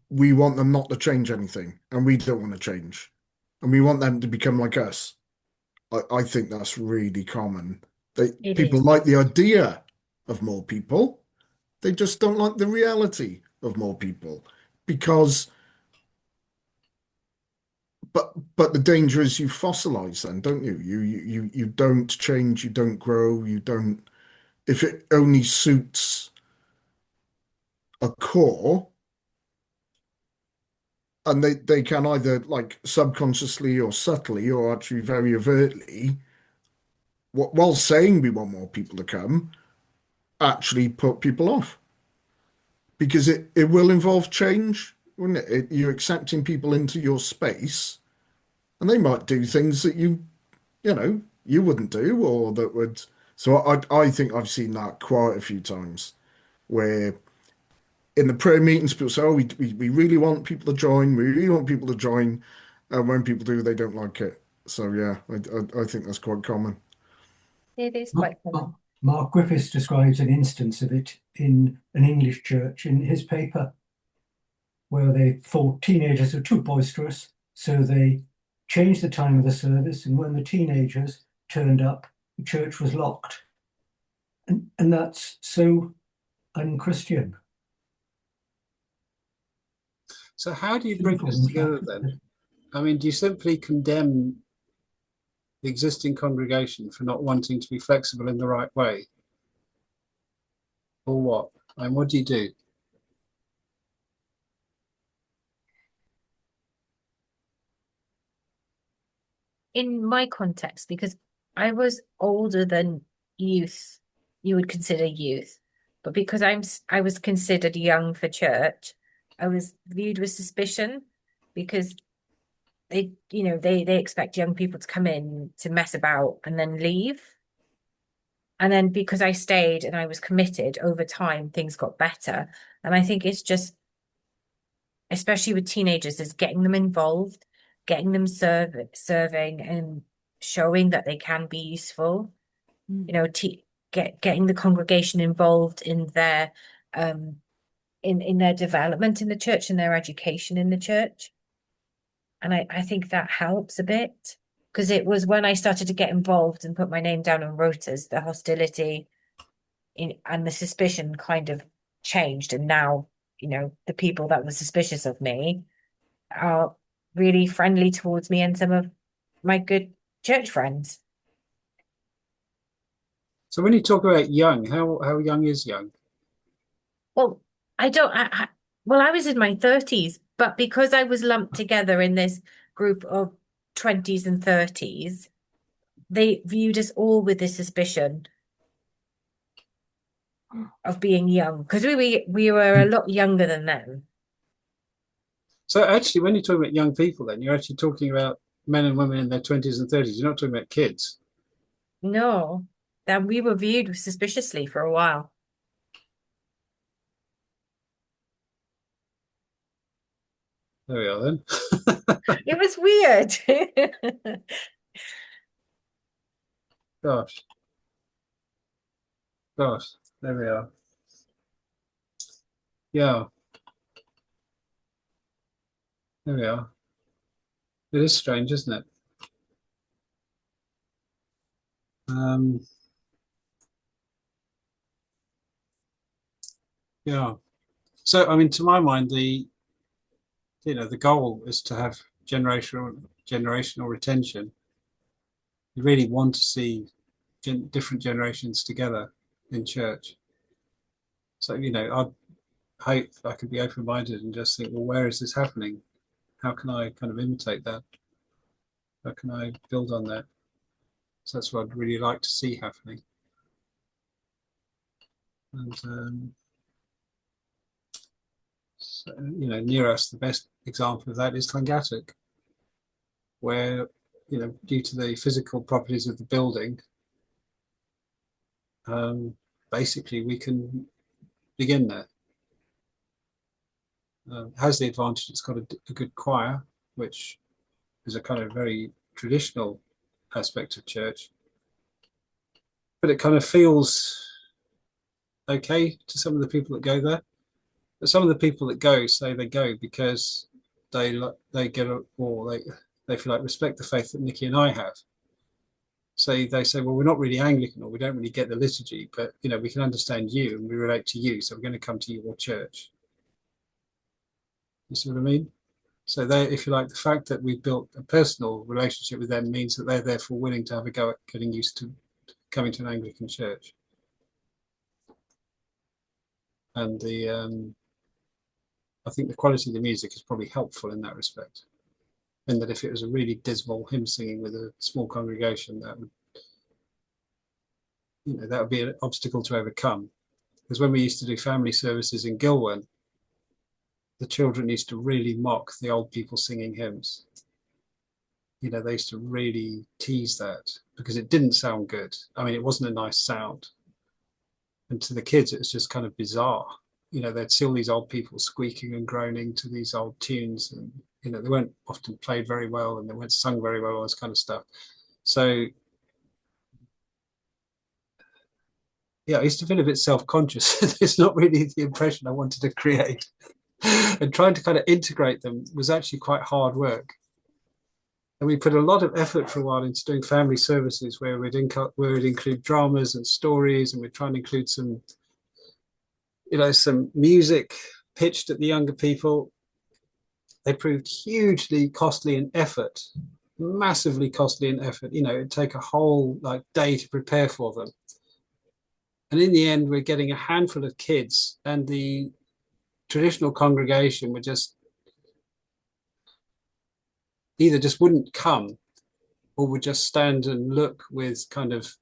we want them not to change anything, and we don't want to change, and we want them to become like us. I think that's really common. People like the idea of more people, they just don't like the reality of more people, because. But the danger is you fossilize then, don't you? You don't change, you don't grow, you don't. If it only suits a core, and they can either like subconsciously or subtly or actually very overtly, while saying we want more people to come, actually put people off. Because it will involve change, wouldn't it? You're accepting people into your space, and they might do things that you know, you wouldn't do, or that would. So I think I've seen that quite a few times, where in the prayer meetings people say, "Oh, we really want people to join. We really want people to join," and when people do, they don't like it. So yeah, I think that's quite common. It is quite common. Mark Griffiths describes an instance of it in an English church in his paper, where they thought teenagers were too boisterous, so they changed the time of the service, and when the teenagers turned up, the church was locked. And that's so unchristian. So how do you bring this together then? I mean, do you simply condemn the existing congregation for not wanting to be flexible in the right way? Or what? And what do you do? In my context, because I was older than youth, you would consider youth, but because I was considered young for church, I was viewed with suspicion, because they expect young people to come in to mess about and then leave. And then because I stayed and I was committed, over time things got better. And I think it's just, especially with teenagers, is getting them involved, getting them serving and showing that they can be useful. You know, getting the congregation involved in their in their development in the church and their education in the church. And I think that helps a bit, because it was when I started to get involved and put my name down on rotas, the hostility and the suspicion kind of changed. And now, the people that were suspicious of me are really friendly towards me and some of my good church friends. So when you talk about young, how young is young? Well, I don't, well, I was in my 30s, but because I was lumped together in this group of 20s and 30s, they viewed us all with this suspicion of being young, because we were a lot younger than them. So actually, when you're talking about young people, then you're actually talking about men and women in their 20s and 30s. You're not talking about kids. No, then we were viewed suspiciously for a while. There we are then. It was weird. Gosh. Gosh, there we are. Yeah, there we are. It is strange, isn't it? Yeah. So, I mean, to my mind, the goal is to have generational retention. You really want to see different generations together in church. So, I hope I could be open-minded and just think, well, where is this happening? How can I kind of imitate that? How can I build on that? So that's what I'd really like to see happening. And so, near us, the best example of that is Llangattock, where, due to the physical properties of the building, basically we can begin there. Has the advantage it's got a good choir, which is a kind of very traditional aspect of church, but it kind of feels okay to some of the people that go there. But some of the people that go say they go because they get they feel like respect the faith that Nikki and I have. So they say, well, we're not really Anglican, or we don't really get the liturgy, but we can understand you and we relate to you, so we're going to come to your church. You see what I mean? So they, if you like, the fact that we've built a personal relationship with them means that they're therefore willing to have a go at getting used to coming to an Anglican church. And I think the quality of the music is probably helpful in that respect. And that if it was a really dismal hymn singing with a small congregation, that would be an obstacle to overcome. Because when we used to do family services in Gilwan, the children used to really mock the old people singing hymns. They used to really tease that because it didn't sound good. I mean, it wasn't a nice sound. And to the kids, it was just kind of bizarre. They'd see all these old people squeaking and groaning to these old tunes, and they weren't often played very well, and they weren't sung very well, all this kind of stuff. So yeah, I used to feel a bit self-conscious. It's not really the impression I wanted to create. And trying to kind of integrate them was actually quite hard work. And we put a lot of effort for a while into doing family services where we'd include dramas and stories, and we'd try and include some music pitched at the younger people. They proved hugely costly in effort, massively costly in effort. It'd take a whole day to prepare for them. And in the end, we're getting a handful of kids, and the traditional congregation would either just wouldn't come, or would just stand and look with kind of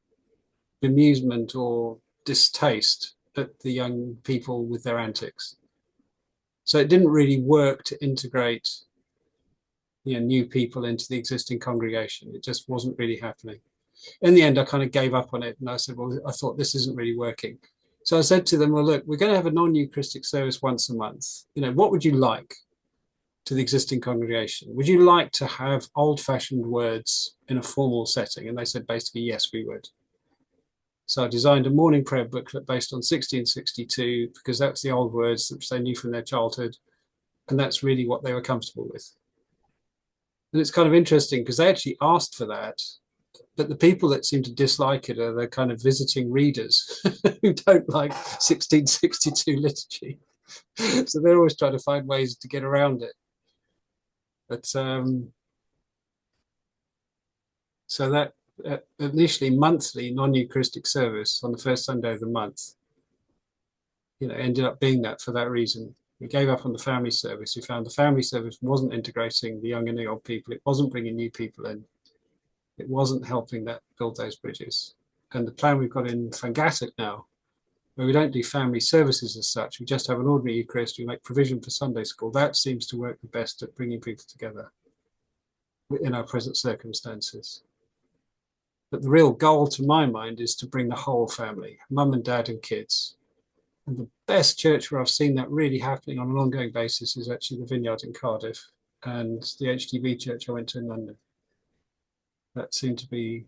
bemusement or distaste at the young people with their antics. So it didn't really work to integrate new people into the existing congregation. It just wasn't really happening. In the end, I kind of gave up on it, and I said, well, I thought this isn't really working. So I said to them, well, look, we're going to have a non-Eucharistic service once a month. What would you like to the existing congregation? Would you like to have old-fashioned words in a formal setting? And they said basically, yes, we would. So I designed a morning prayer booklet based on 1662 because that's the old words which they knew from their childhood, and that's really what they were comfortable with. And it's kind of interesting because they actually asked for that, but the people that seem to dislike it are the kind of visiting readers who don't like 1662 liturgy. So they're always trying to find ways to get around it. But so that initially monthly non-Eucharistic service on the first Sunday of the month, ended up being that for that reason. We gave up on the family service. We found the family service wasn't integrating the young and the old people. It wasn't bringing new people in. It wasn't helping that build those bridges. And the plan we've got in Llangattock now, where we don't do family services as such, we just have an ordinary Eucharist, we make provision for Sunday school. That seems to work the best at bringing people together in our present circumstances. But the real goal, to my mind, is to bring the whole family, mum and dad and kids. And the best church where I've seen that really happening on an ongoing basis is actually the Vineyard in Cardiff and the HTB church I went to in London. That seemed to be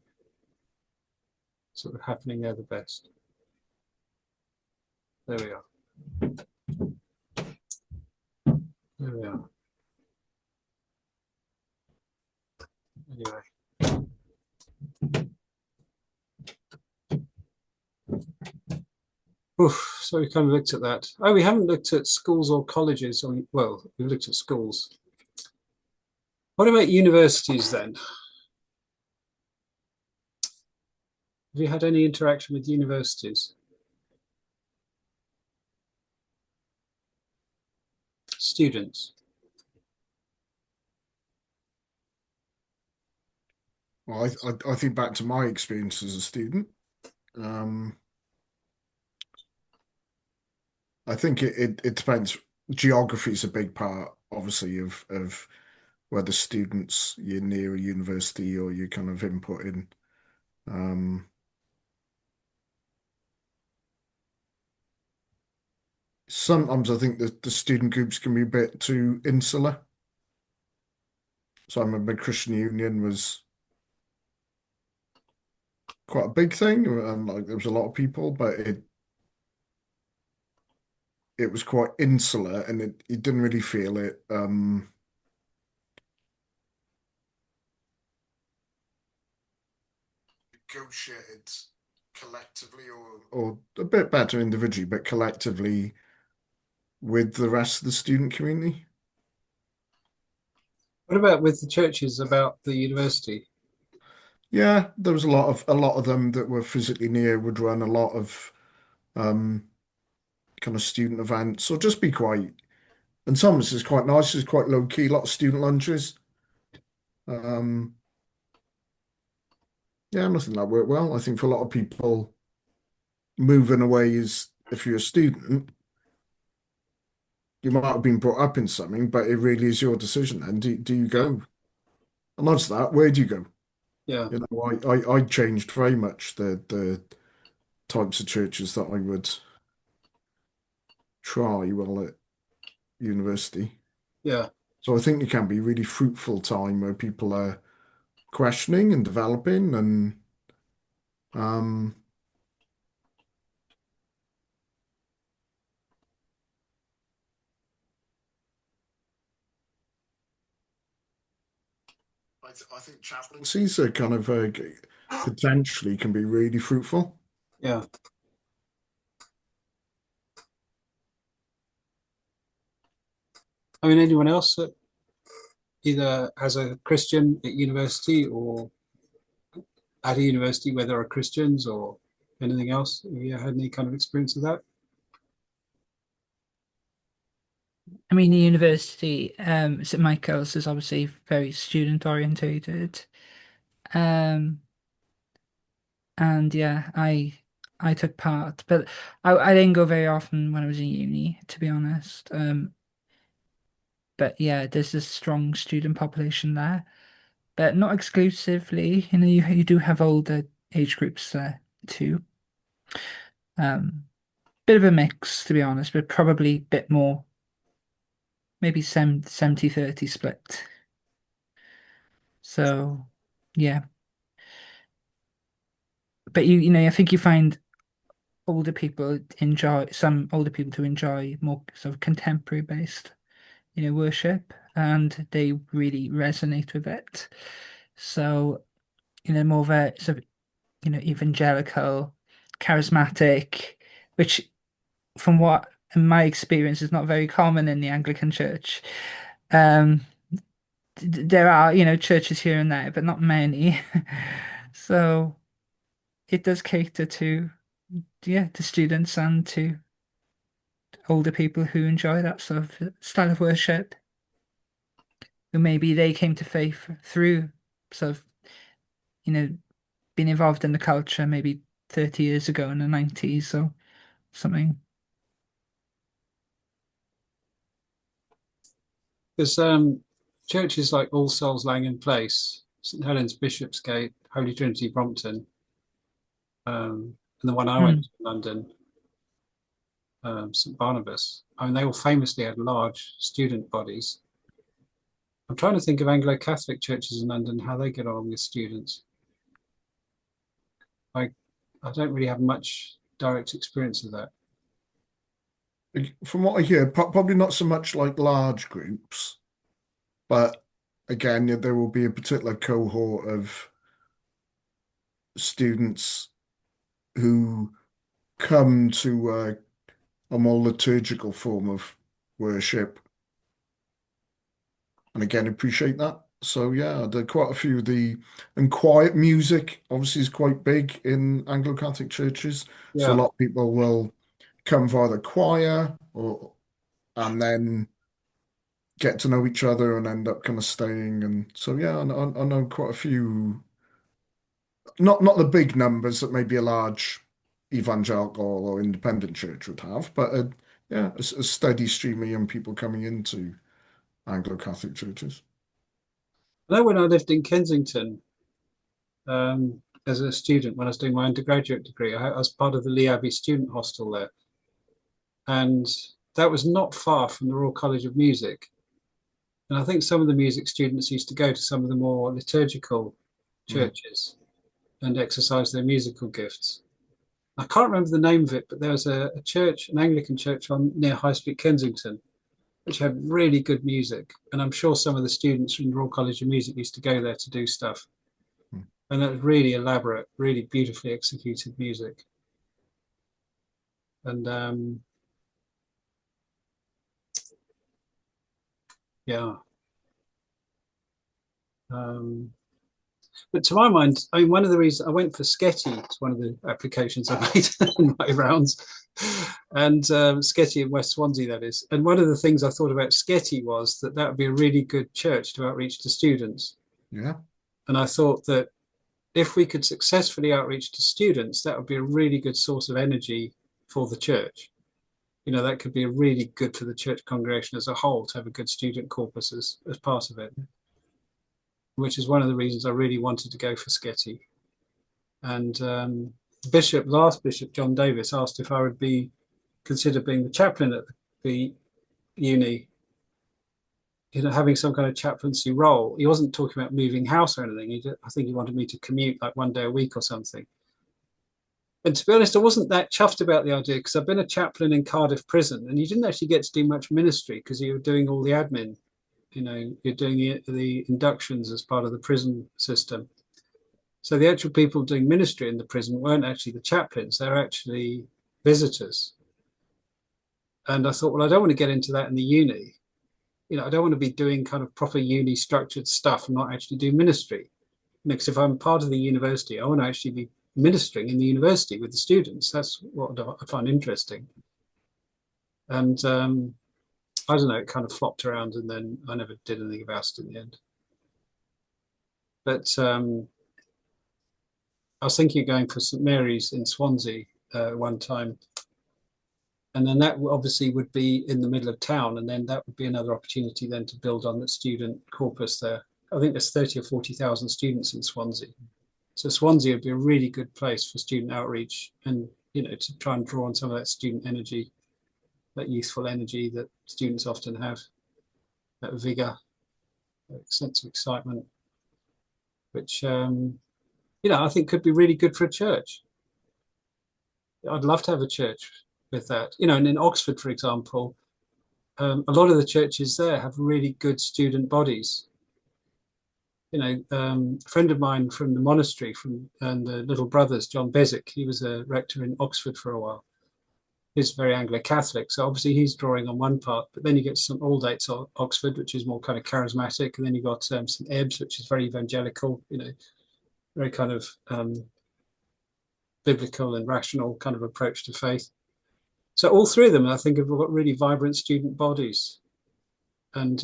sort of happening there the best. There we are. There we are. Anyway. Oof, so we kind of looked at that. Oh, we haven't looked at schools or colleges. Well, we've looked at schools. What about universities then? Have you had any interaction with universities? Students? Well, I think back to my experience as a student. I think it depends. Geography is a big part, obviously, of whether students you're near a university or you kind of input in. Sometimes I think that the student groups can be a bit too insular. So I remember Christian Union was quite a big thing, and like there was a lot of people, but it was quite insular, and you didn't really feel it. Negotiated collectively, or a bit better individually, but collectively with the rest of the student community. What about with the churches about the university? Yeah, there was a lot of them that were physically near would run a lot of um kind of student events, or just be quite. And some of this is quite nice. It's quite low key. A lot of student lunches. Um, yeah, nothing that worked well. I think for a lot of people, moving away is if you're a student, you might have been brought up in something, but it really is your decision. And do you go? And that's that. Where do you go? Yeah, You know, I changed very much the types of churches that I would try while at university. yeah, So I think it can be a really fruitful time where people are questioning and developing and um I think chaplaincies are kind of potentially can be really fruitful. yeah. I mean, anyone else that either as a Christian at university or at a university where there are Christians or anything else? Have you had any kind of experience of that? I mean, the university, St Michael's is obviously very student orientated. Um, and yeah, I took part, but I didn't go very often when I was in uni, to be honest. But yeah, there's a strong student population there, but not exclusively. You know, you do have older age groups there too. Um, Bit of a mix, to be honest, but probably a bit more, maybe 70-30 split. So yeah. but you know, I think you find some older people to enjoy more sort of contemporary based, you know, worship, and they really resonate with it. So, you know, more of a sort of, you know, evangelical, charismatic, which from what in my experience is not very common in the Anglican Church. Um, there are, you know, churches here and there, but not many. So it does cater to, yeah, to students and to older people who enjoy that sort of style of worship, who maybe they came to faith through sort of, you know, being involved in the culture maybe 30 years ago in the 90s or something. There's churches like All Souls Langham Place, St Helens Bishopsgate, Holy Trinity Brompton, and the one I went to in London, St Barnabas. I mean, they all famously had large student bodies. I'm trying to think of Anglo-Catholic churches in London, how they get on with students. I don't really have much direct experience of that. From what I hear, probably not so much like large groups, but again, there will be a particular cohort of students who come to a more liturgical form of worship, and again, appreciate that. So yeah, there are quite a few of and quiet music obviously is quite big in Anglo-Catholic churches. So a Yeah. lot of people will come via the choir and then get to know each other and end up kind of staying. And so yeah, I know quite a few, not the big numbers that maybe a large evangelical or independent church would have, but yeah, a steady stream of young people coming into Anglo-Catholic churches. I know when I lived in Kensington, as a student, when I was doing my undergraduate degree, I was part of the Lee Abbey student hostel there. And that was not far from the Royal College of Music. And I think some of the music students used to go to some of the more liturgical churches and exercise their musical gifts. I can't remember the name of it, but there was a church, an Anglican church on near High Street, Kensington, which had really good music. And I'm sure some of the students from the Royal College of Music used to go there to do stuff. And that was really elaborate, really beautifully executed music. And yeah. But to my mind, I mean, one of the reasons I went for Sketty, it's one of the applications I made in my rounds, and Sketty in West Swansea, that is. And one of the things I thought about Sketty was that that would be a really good church to outreach to students. Yeah. And I thought that if we could successfully outreach to students, that would be a really good source of energy for the church. You know, that could be really good for the church congregation as a whole to have a good student corpus as part of it, which is one of the reasons I really wanted to go for Sketty. And last Bishop John Davis asked if I would consider being the chaplain at the uni, you know, having some kind of chaplaincy role. He wasn't talking about moving house or anything. I think he wanted me to commute like one day a week or something. And to be honest, I wasn't that chuffed about the idea because I've been a chaplain in Cardiff prison and you didn't actually get to do much ministry because you were doing all the admin. You know, you're doing the inductions as part of the prison system. So the actual people doing ministry in the prison weren't actually the chaplains, they're actually visitors. And I thought, well, I don't want to get into that in the uni. You know, I don't want to be doing kind of proper uni structured stuff and not actually do ministry. Because if I'm part of the university, I want to actually be ministering in the university with the students. That's what I find interesting. And I don't know, it kind of flopped around and then I never did anything about it in the end. But I was thinking of going for St Mary's in Swansea one time. And then that obviously would be in the middle of town. And then that would be another opportunity then to build on the student corpus there. I think there's 30 or 40,000 students in Swansea. So Swansea would be a really good place for student outreach and, you know, to try and draw on some of that student energy, that youthful energy that students often have, that vigor, that sense of excitement, which I think could be really good for a church. I'd love to have a church with that, and in Oxford, for example, a lot of the churches there have really good student bodies. A friend of mine from the monastery and the Little Brothers, John Beswick, he was a rector in Oxford for a while. He's very Anglo-Catholic, so obviously he's drawing on one part, but then you get some Aldate's Oxford, which is more kind of charismatic, and then you've got St Ebbs, which is very evangelical, very kind of biblical and rational kind of approach to faith. So all three of them, I think, have got really vibrant student bodies, and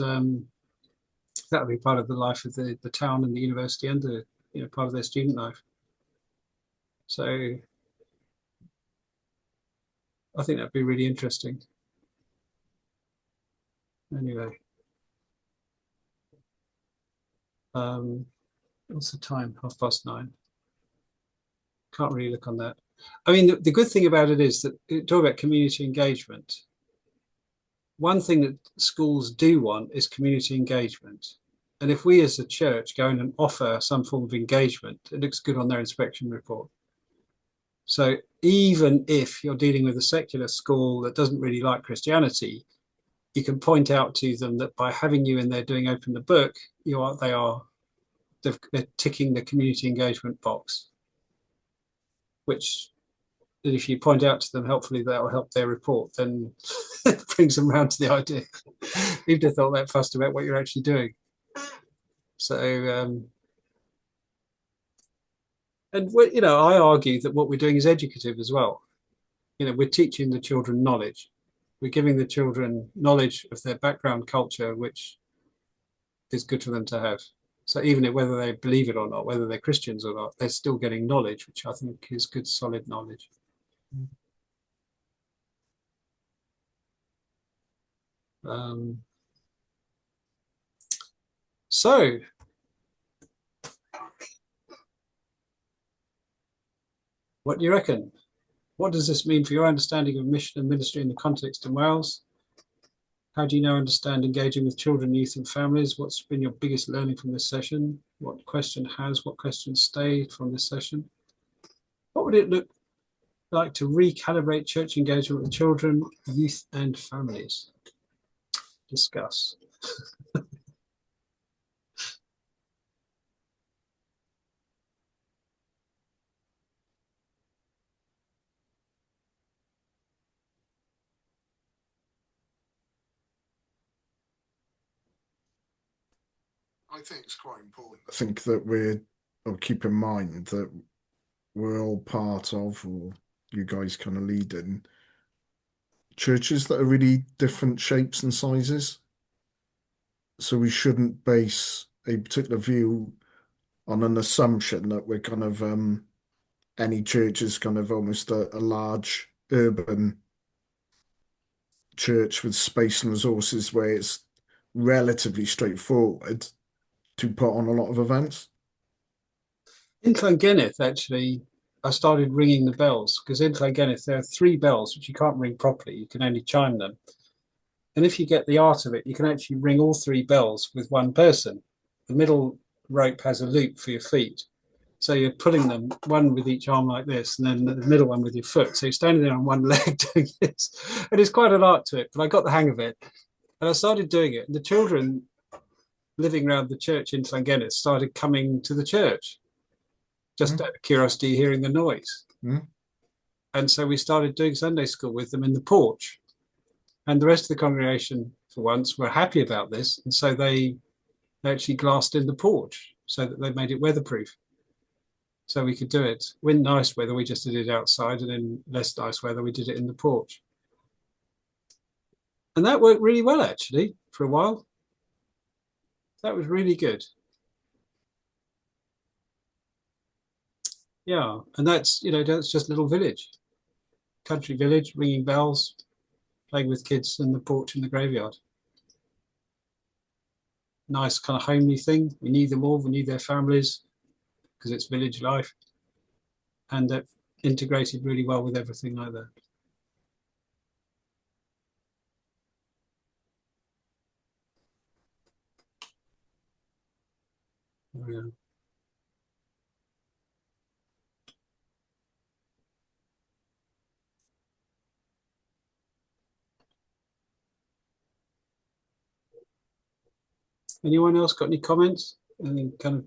that'll be part of the life of the town and the university and the part of their student life. So I think that'd be really interesting. Anyway, what's the time? 9:30. Can't really look on that. I mean, the good thing about it is that talk about community engagement. One thing that schools do want is community engagement. And if we as a church go in and offer some form of engagement, it looks good on their inspection report. So even if you're dealing with a secular school that doesn't really like Christianity, you can point out to them that by having you in there doing open the book, they're ticking the community engagement box, which if you point out to them helpfully, that will help their report, then it brings them around to the idea. You've just thought that fussed about what you're actually doing. So, I argue that what we're doing is educative as well. We're teaching the children knowledge. We're giving the children knowledge of their background culture, which is good for them to have. So even whether they believe it or not, whether they're Christians or not, they're still getting knowledge, which I think is good, solid knowledge. So what do you reckon? What does this mean for your understanding of mission and ministry in the context in Wales? How do you now understand engaging with children, youth and families? What's been your biggest learning from this session? What questions stayed from this session? What would it look like to recalibrate church engagement with children, youth and families? Discuss. I think it's quite important. I think that keep in mind that we're all part of, or you guys kind of lead in churches that are really different shapes and sizes. So we shouldn't base a particular view on an assumption that we're kind of any church is kind of almost a large urban church with space and resources where it's relatively straightforward to put on a lot of events. In Llangennith, actually, I started ringing the bells because in Llangennith there are 3 bells which you can't ring properly. You can only chime them. And if you get the art of it, you can actually ring all 3 bells with one person. The middle rope has a loop for your feet. So you're pulling them, one with each arm like this, and then the middle one with your foot. So you're standing there on one leg doing this. And it's quite an art to it, but I got the hang of it. And I started doing it. And the children living around the church in Llangennith started coming to the church, just out of curiosity, hearing the noise. And so we started doing Sunday school with them in the porch. And the rest of the congregation, for once, were happy about this. And so they actually glassed in the porch so that they made it weatherproof. So we could do it. When nice weather, we just did it outside, and in less nice weather, we did it in the porch. And that worked really well, actually, for a while. That was really good. Yeah, and that's just a little village, country village, ringing bells, playing with kids in the porch in the graveyard. Nice kind of homely thing. We knew them all, we knew their families, because it's village life. And that integrated really well with everything like that. Yeah. Anyone else got any comments? Any kind of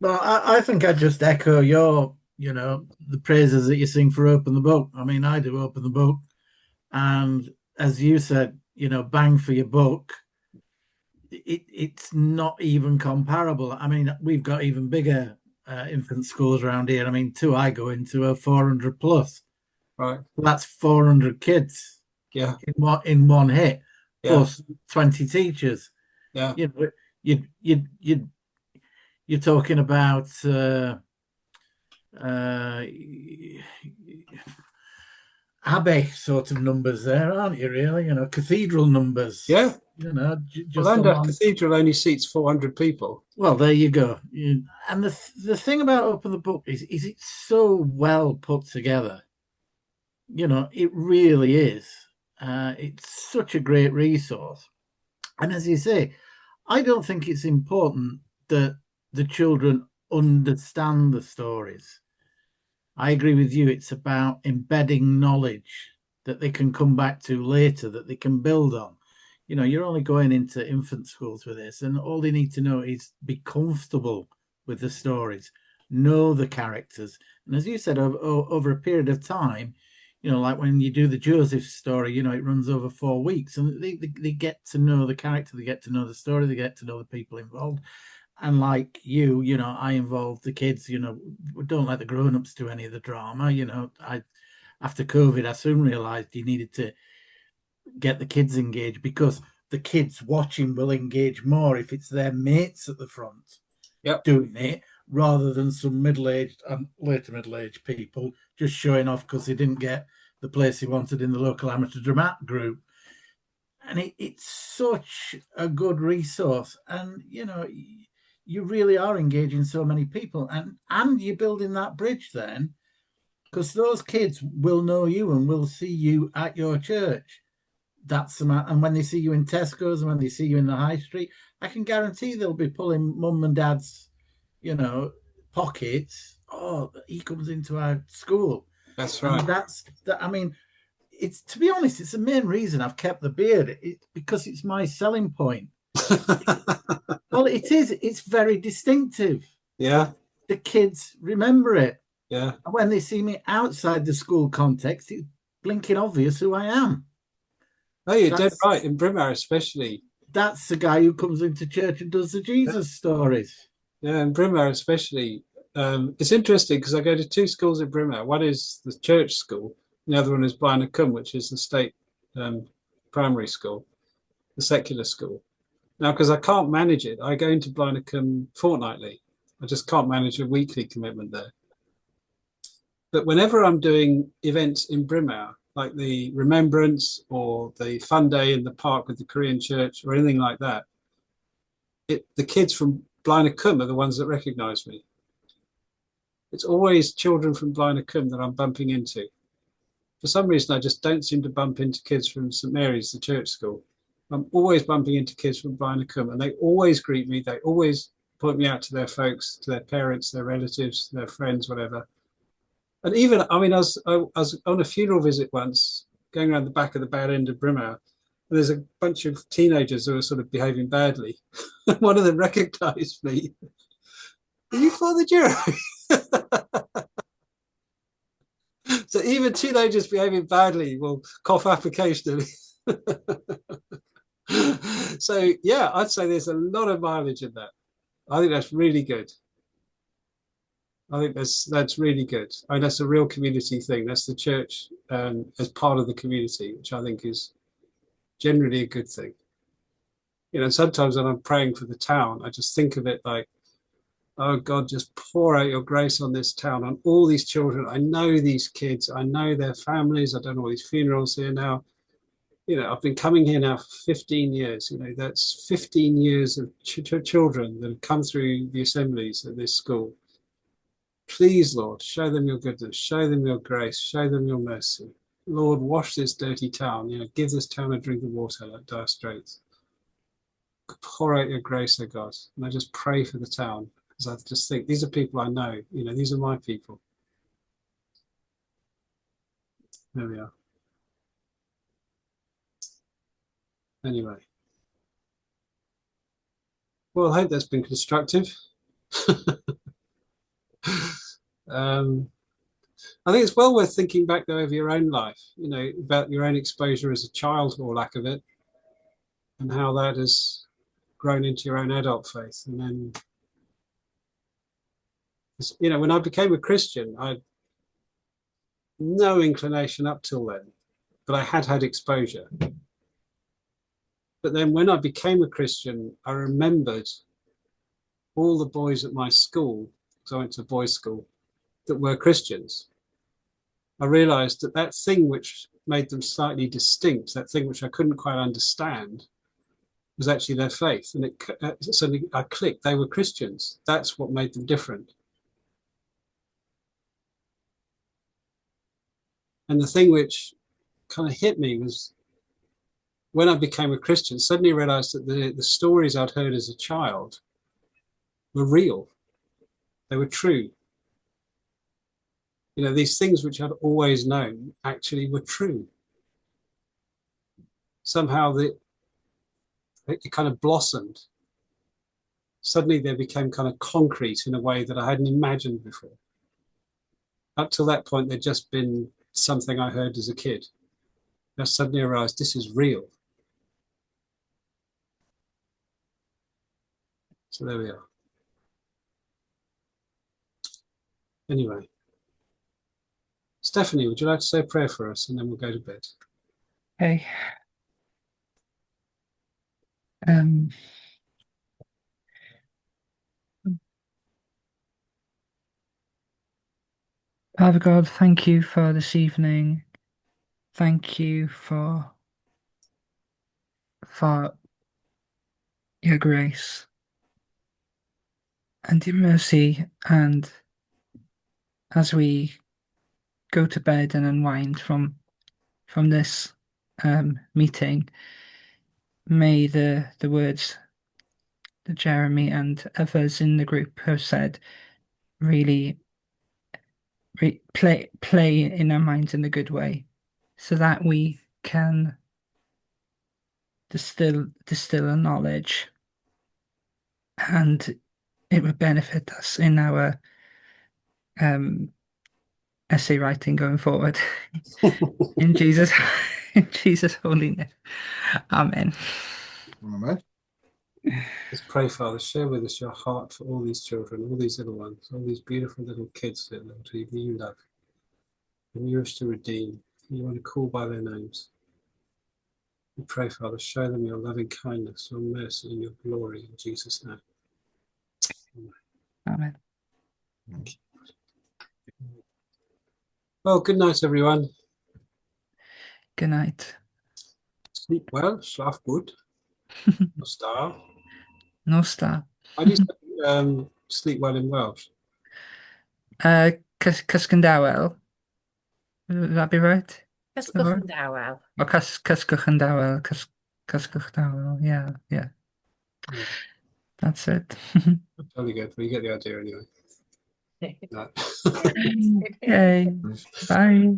Well, I think I'd just echo your, the praises that you sing for Open the Book. I mean, I do Open the Book. And as you said, bang for your buck. It's not even comparable. I mean, we've got even bigger infant schools around here. I mean, two I go into are 400 plus. right? That's 400 kids Yeah, in one hit, yeah, plus 20 teachers. yeah. You're talking about abbey sort of numbers there, aren't you? Really, cathedral numbers. Yeah. Just Llandaff Cathedral only seats 400 people. Well, there you go. And the thing about Open the Book is it's so well put together. It really is. It's such a great resource. And as you say, I don't think it's important that the children understand the stories. I agree with you. It's about embedding knowledge that they can come back to later, that they can build on. You're only going into infant schools with this, and all they need to know is be comfortable with the stories, know the characters. And as you said, over a period of time, like when you do the Joseph story, it runs over 4 weeks, and they get to know the character, they get to know the story, they get to know the people involved. And like you, I involve the kids, don't let the grown-ups do any of the drama. After COVID, I soon realized you needed to get the kids engaged, because the kids watching will engage more if it's their mates at the front doing it, rather than some middle-aged and later middle-aged people just showing off because they didn't get the place they wanted in the local amateur dramatic group. And it's such a good resource, and you really are engaging so many people, and you're building that bridge then, because those kids will know you and will see you at your church. And when they see you in Tesco's and when they see you in the high street, I can guarantee they'll be pulling mum and dad's, pockets. Oh, he comes into our school. That's right. And I mean, it's, to be honest, it's the main reason I've kept the beard. Because it's my selling point. Well, it is. It's very distinctive. Yeah. The kids remember it. Yeah. And when they see me outside the school context, it's blinking obvious who I am. Oh, you're dead right. In Brimar, especially. That's the guy who comes into church and does the Jesus stories. Yeah, in Brimar, especially. It's interesting because I go to two schools in Brimar. One is the church school. The other one is Blaenau, which is the state primary school, the secular school. Now, because I can't manage it, I go into Blaenau fortnightly. I just can't manage a weekly commitment there. But whenever I'm doing events in Brimar, like the Remembrance or the Fun Day in the park with the Korean church or anything like that, the kids from Blaenau are the ones that recognize me. It's always children from Blaenau that I'm bumping into. For some reason, I just don't seem to bump into kids from St Mary's, the church school. I'm always bumping into kids from Blaenau, and they always greet me. They always point me out to their folks, to their parents, their relatives, their friends, whatever. And even, I mean, I was on a funeral visit once, going around the back of the bad end of Brimar, and there's a bunch of teenagers who are sort of behaving badly. One of them recognized me. Are you Father Giro? So even teenagers behaving badly will cough up occasionally. So yeah, I'd say there's a lot of mileage in that. I think that's really good. I think that's really good. I mean, that's a real community thing. That's the church as part of the community, which I think is generally a good thing. Sometimes when I'm praying for the town, I just think of it like, oh God, just pour out your grace on this town, on all these children. I know these kids, I know their families. I've done all these funerals here now. I've been coming here now for 15 years. That's 15 years of children that have come through the assemblies at this school. Please, Lord, show them your goodness, show them your grace, show them your mercy. Lord, wash this dirty town. Give this town a drink of water like Dire Straits. Pour out your grace, O God. And I just pray for the town, because I just think these are people I know. These are my people. There we are. Anyway, Well, I hope that's been constructive. I think it's well worth thinking back though over your own life, about your own exposure as a child or lack of it, and how that has grown into your own adult faith. And then, when I became a Christian, I had no inclination up till then, but I had had exposure. But then when I became a Christian, I remembered all the boys at my school, because I went to a boys' school, that were Christians. I realized that thing which made them slightly distinct, that thing which I couldn't quite understand, was actually their faith. And suddenly I clicked, they were Christians. That's what made them different. And the thing which kind of hit me was when I became a Christian, suddenly realized that the stories I'd heard as a child were real. They were true. These things which I'd always known actually were true. Somehow it kind of blossomed. Suddenly they became kind of concrete in a way that I hadn't imagined before. Up till that point, they'd just been something I heard as a kid. I suddenly realized this is real. So there we are. Anyway, Stephanie, would you like to say a prayer for us, and then we'll go to bed? Okay. Father God, thank you for this evening. Thank you for your grace and your mercy. And as we go to bed and unwind from this meeting, may the words that Jeremy and others in the group have said really play in our minds in a good way, so that we can distill a knowledge, and it would benefit us in our essay writing going forward. in Jesus holy name, amen. Amen. Let's pray, Father. Share with us your heart for all these children, all these little ones, all these beautiful little kids that you love, and you wish to redeem. You want to call by their names. We pray, Father, show them your loving kindness, your mercy, and your glory in Jesus' name. Amen. Thank you. Well, good night, everyone. Good night. Sleep well, schlaf gut. No star. No star. How do you say sleep well in Welsh? Cysgu'n dawel. Would that be right? Cysgwch yn dawel. Or cysgwch yn dawel. Cysgwch dawel. Yeah. Yeah. That's it. Totally good. But you get the idea anyway. No. Okay. Bye.